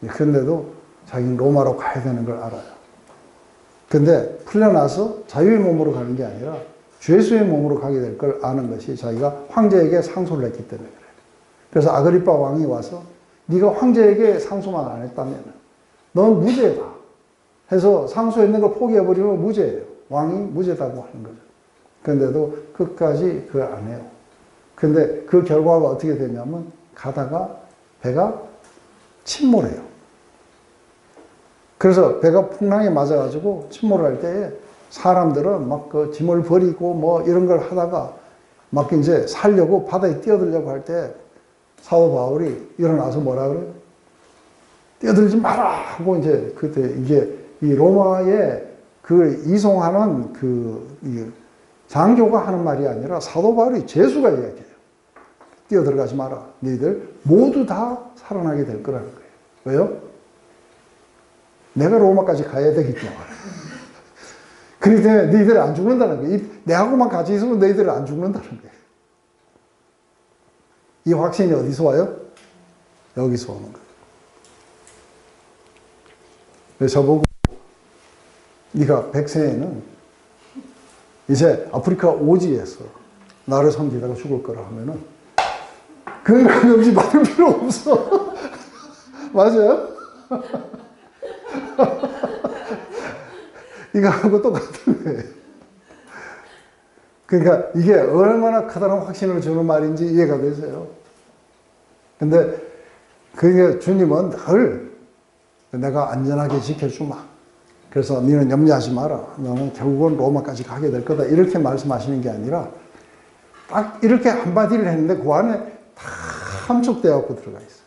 그런데도 자기는 로마로 가야 되는 걸 알아요. 근데 풀려나서 자유의 몸으로 가는 게 아니라 주 예수의 몸으로 가게 될 걸 아는 것이 자기가 황제에게 상소를 했기 때문에 그래요. 그래서 아그리빠 왕이 와서 네가 황제에게 상소만 안 했다면 넌 무죄다 해서 상소했는 걸 포기해버리면 무죄예요. 왕이 무죄다고 하는 거죠. 그런데도 끝까지 그걸 안 해요. 근데 그 결과가 어떻게 되냐면 가다가 배가 침몰해요. 그래서 배가 풍랑에 맞아가지고 침몰할 때에 사람들은 막 그 짐을 버리고 뭐 이런 걸 하다가 막 이제 살려고 바다에 뛰어들려고 할 때 사도 바울이 일어나서 뭐라 그래요? 뛰어들지 마라! 하고 이제 그때 이게 이 로마에 그 이송하는 그 장교가 하는 말이 아니라 사도 바울이 제수가 이야기해요. 뛰어들어가지 마라. 너희들 모두 다 살아나게 될 거라는 거예요. 왜요? 내가 로마까지 가야 되기 때문에. 그렇기 때문에 너희들이 안 죽는다는 거예요. 내하고만 같이 있으면 너희들이 안 죽는다는 거예요. 이 확신이 어디서 와요? 여기서 오는 거예요. 그래서 저보고 네가 100세에는 이제 아프리카 오지에서 나를 섬기다가 죽을 거라 하면은 건강검진 받을 필요 없어. 맞아요? 이거하고 똑같은 거예요. 그러니까 이게 얼마나 커다란 확신을 주는 말인지 이해가 되세요. 근데 그게 주님은 늘 내가 안전하게 지켜주마. 그래서 너는 염려하지 마라. 너는 결국은 로마까지 가게 될 거다. 이렇게 말씀하시는 게 아니라 딱 이렇게 한마디를 했는데 그 안에 다 함축되어 갖고 들어가 있어요.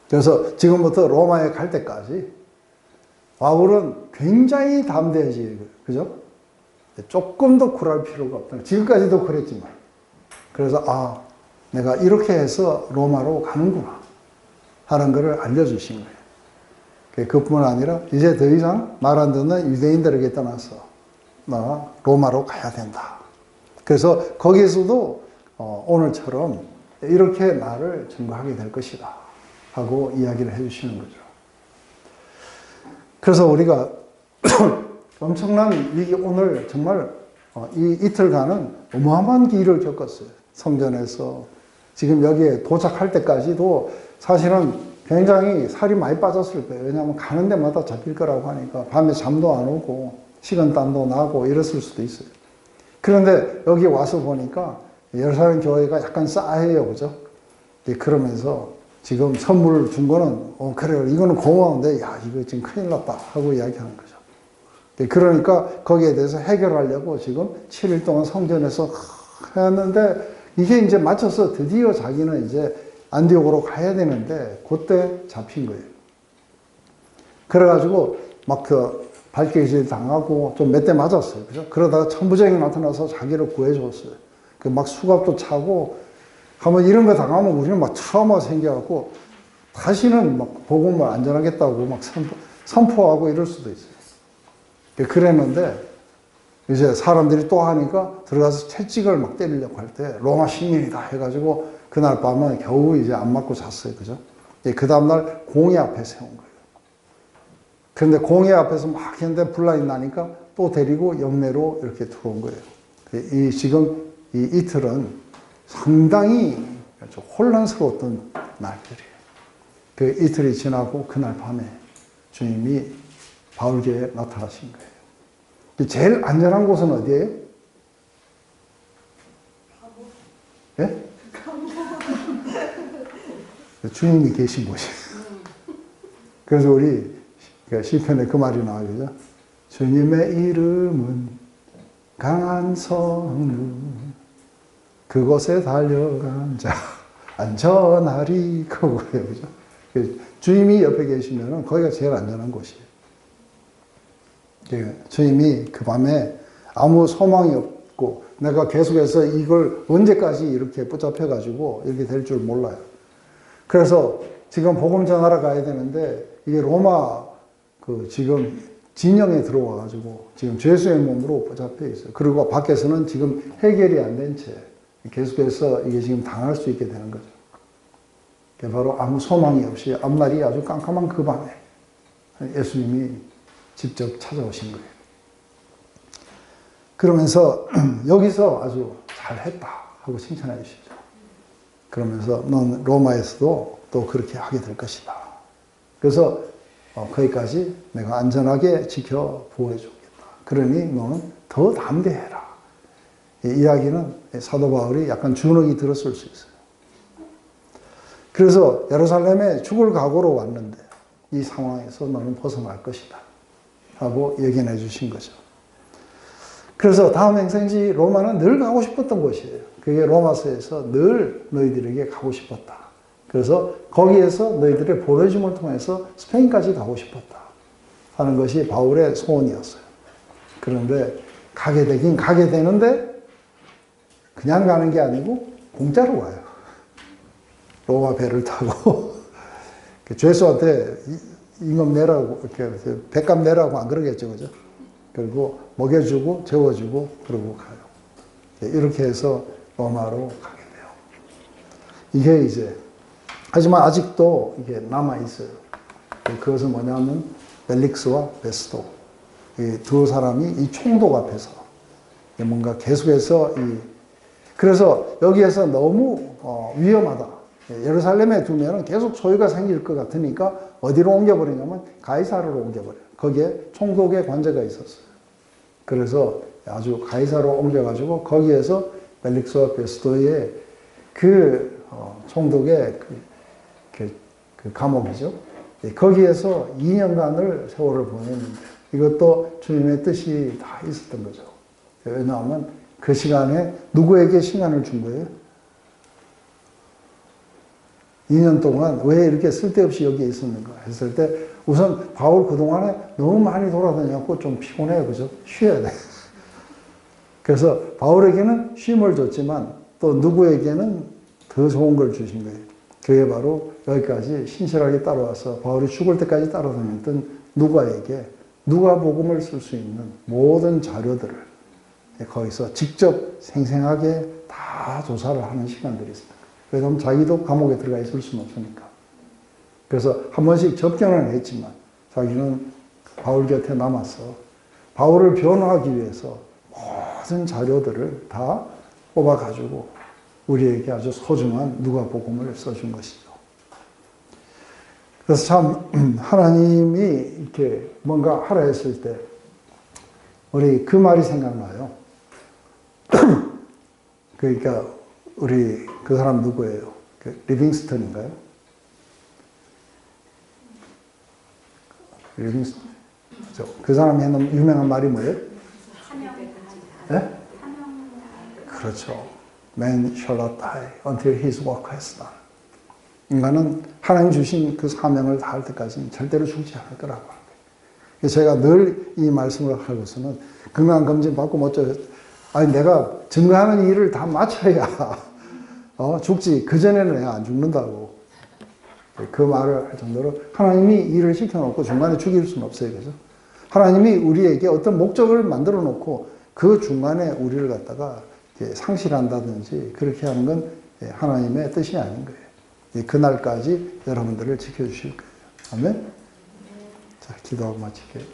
그래서 지금부터 로마에 갈 때까지 바울은 굉장히 담대해져요. 그죠? 조금 더 쿨할 필요가 없다. 지금까지도 그랬지만. 그래서 내가 이렇게 해서 로마로 가는구나 하는 것을 알려주신 거예요. 그뿐만 아니라 이제 더 이상 말 안 듣는 유대인들에게 떠나서 나 로마로 가야 된다. 그래서 거기에서도 오늘처럼 이렇게 나를 증거하게 될 것이다 하고 이야기를 해주시는 거죠. 그래서 우리가 엄청난 위기, 오늘 정말 이 이틀간은 어마어마한 길을 겪었어요. 성전에서 지금 여기에 도착할 때까지도 사실은 굉장히 살이 많이 빠졌을 거예요. 왜냐하면 가는 데마다 잡힐 거라고 하니까 밤에 잠도 안 오고 식은땀도 나고 이랬을 수도 있어요. 그런데 여기 와서 보니까 예루살렘 교회가 약간 싸해요, 그죠? 그러면서 지금 선물을 준 거는 그래요, 이거는 고마운데 야 이거 지금 큰일 났다 하고 이야기하는 거죠. 그러니까 거기에 대해서 해결하려고 지금 7일 동안 성전에서 했는데 이게 이제 맞춰서 드디어 자기는 이제 안디옥으로 가야 되는데 그때 잡힌 거예요. 그래가지고 막 그 발길질 당하고 좀 몇 대 맞았어요. 그죠? 그러다가 천부장이 나타나서 자기를 구해줬어요. 그 막 수갑도 차고 하면 이런 거 당하면 우리는 막 트라우마 생겨갖고 다시는 막 복음을 안전하겠다고 막 선포하고 이럴 수도 있어요. 그랬는데 이제 사람들이 또 하니까 들어가서 채찍을 막 때리려고 할 때 로마 시민이다 해가지고 그날 밤은 겨우 이제 안 맞고 잤어요. 그죠? 그 다음날 공회 앞에 세운 거예요. 그런데 공회 앞에서 막 했는데 분란이 나니까 또 데리고 영내로 이렇게 들어온 거예요. 지금 이 이틀은 상당히 혼란스러웠던 날들이에요. 그 이틀이 지나고 그날 밤에 주님이 바울교회에 나타나신 거예요. 제일 안전한 곳은 어디예요? 예? 주님이 계신 곳이에요. 그래서 우리 시편에 그 말이 나와요. 그죠? 주님의 이름은 강한 성읍, 그곳에 달려간 자 안전하리, 그거예요. 그죠? 주님이 옆에 계시면 거기가 제일 안전한 곳이에요. 주님이 그 밤에 아무 소망이 없고 내가 계속해서 이걸 언제까지 이렇게 붙잡혀가지고 이렇게 될 줄 몰라요. 그래서 지금 복음 전하러 가야 되는데 이게 로마 그 지금 진영에 들어와가지고 지금 죄수의 몸으로 붙잡혀 있어요. 그리고 밖에서는 지금 해결이 안 된 채 계속해서 이게 지금 당할 수 있게 되는 거죠. 바로 아무 소망이 없이 앞날이 아주 깜깜한 그 밤에 예수님이 직접 찾아오신 거예요. 그러면서 여기서 아주 잘했다 하고 칭찬해 주시죠. 그러면서 넌 로마에서도 또 그렇게 하게 될 것이다. 그래서 거기까지 내가 안전하게 지켜 보호해 주겠다. 그러니 너는 더 담대해라. 이 이야기는 사도 바울이 약간 주눅이 들었을 수 있어요. 그래서 예루살렘에 죽을 각오로 왔는데 이 상황에서 너는 벗어날 것이다 하고 예견해 주신 거죠. 그래서 다음 행선지 로마는 늘 가고 싶었던 곳이에요. 그게 로마서에서 늘 너희들에게 가고 싶었다. 그래서 거기에서 너희들의 보내줌을 통해서 스페인까지 가고 싶었다 하는 것이 바울의 소원이었어요. 그런데 가게 되긴 가게 되는데 그냥 가는 게 아니고 공짜로 와요. 로마 배를 타고 죄수한테 임금 내라고 이렇게 백값 내라고 안 그러겠죠, 그죠? 그리고 먹여주고 재워주고 그러고 가요. 이렇게 해서 로마로 가게 돼요. 이게 이제 하지만 아직도 이게 남아 있어요. 그것은 뭐냐면 벨릭스와 베스도 이 두 사람이 이 총독 앞에서 뭔가 계속해서 그래서 여기에서 너무 위험하다. 예루살렘에 두면 계속 소유가 생길 것 같으니까 어디로 옮겨버리냐면 가이사르로 옮겨버려요. 거기에 총독의 관제가 있었어요. 그래서 아주 가이사르로 옮겨가지고 거기에서 벨릭스와 베스도의 그 총독의 그 감옥이죠. 거기에서 2년간을 세월을 보냈는데 이것도 주님의 뜻이 다 있었던 거죠. 왜냐하면 그 시간에 누구에게 시간을 준 거예요? 2년 동안 왜 이렇게 쓸데없이 여기에 있었는가 했을 때 우선 바울 그동안에 너무 많이 돌아다녔고 좀 피곤해요. 그죠? 쉬어야 돼. 그래서 바울에게는 쉼을 줬지만 또 누구에게는 더 좋은 걸 주신 거예요. 그게 바로 여기까지 신실하게 따라와서 바울이 죽을 때까지 따라다녔던 누가에게 누가복음을 쓸 수 있는 모든 자료들을 거기서 직접 생생하게 다 조사를 하는 시간들이 있습니다. 왜냐하면 자기도 감옥에 들어가 있을 수는 없으니까. 그래서 한 번씩 접견을 했지만 자기는 바울 곁에 남아서 바울을 변호하기 위해서 모든 자료들을 다 뽑아가지고 우리에게 아주 소중한 누가복음을 써준 것이죠. 그래서 참 하나님이 이렇게 뭔가 하라 했을 때 우리 그 말이 생각나요. 그러니까 우리 그 사람 누구예요? 그 리빙스턴인가요? 리빙스턴. 그 사람이 했는 유명한 말이 뭐예요? 네? 그렇죠. Man shall not die until his work has done. 인간은 하나님 주신 그 사명을 다할 때까지는 절대로 죽지 않을 거라고 합니다. 제가 늘 이 말씀을 하고서는 건강검진 받고 멋져. 아니 내가 증거하는 일을 다 마쳐야 죽지. 그전에는 내가 안 죽는다고. 그 말을 할 정도로 하나님이 일을 시켜놓고 중간에 죽일 수는 없어요. 그죠? 하나님이 우리에게 어떤 목적을 만들어 놓고 그 중간에 우리를 갖다가 상실한다든지 그렇게 하는 건 하나님의 뜻이 아닌 거예요. 그날까지 여러분들을 지켜주실 거예요. 아멘? 자, 기도하고 마칠게요.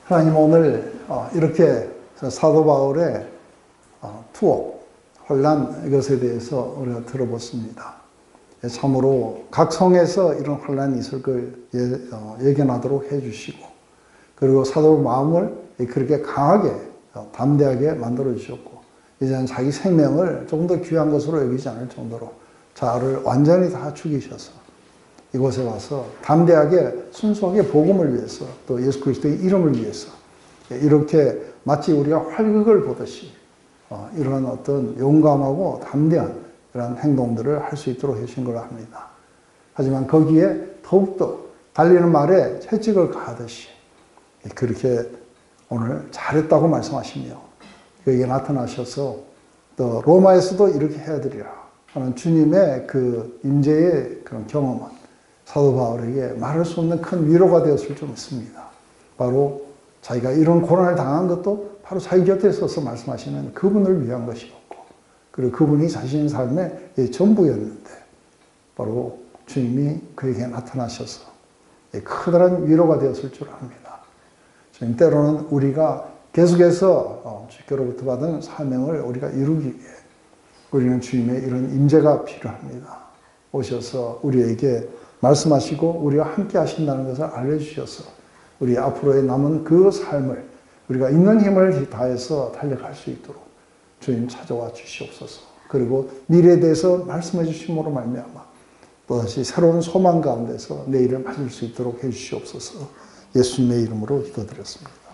하나님 오늘 이렇게 사도 바울의 투어, 혼란 이것에 대해서 우리가 들어봤습니다. 참으로 각 성에서 이런 혼란이 있을 걸 예견하도록 해주시고 그리고 사도 마음을 그렇게 강하게 담대하게 만들어 주셨고 이제는 자기 생명을 조금 더 귀한 것으로 여기지 않을 정도로 자아를 완전히 다 죽이셔서 이곳에 와서 담대하게 순수하게 복음을 위해서 또 예수 그리스도의 이름을 위해서 이렇게 마치 우리가 활극을 보듯이 이런 어떤 용감하고 담대한 그런 행동들을 할 수 있도록 해주신 걸 합니다. 하지만 거기에 더욱더 달리는 말에 채찍을 가하듯이 그렇게 오늘 잘했다고 말씀하시며 그에게 나타나셔서 또 로마에서도 이렇게 해야되리라 하는 주님의 그 임재의 그런 경험은 사도 바울에게 말할 수 없는 큰 위로가 되었을 줄 믿습니다. 바로 자기가 이런 고난을 당한 것도 바로 자기 곁에 서서 말씀하시는 그분을 위한 것이었고 그리고 그분이 자신의 삶의 전부였는데 바로 주님이 그에게 나타나셔서 커다란 위로가 되었을 줄 압니다. 주님 때로는 우리가 계속해서 주께로부터 받은 사명을 우리가 이루기 위해 우리는 주님의 이런 임재가 필요합니다. 오셔서 우리에게 말씀하시고 우리와 함께 하신다는 것을 알려주셔서 우리 앞으로의 남은 그 삶을 우리가 있는 힘을 다해서 달려갈 수 있도록 주님 찾아와 주시옵소서. 그리고 미래에 대해서 말씀해 주심으로 말미암아 또다시 새로운 소망 가운데서 내일을 맞을 수 있도록 해 주시옵소서. 예수님의 이름으로 기도드렸습니다.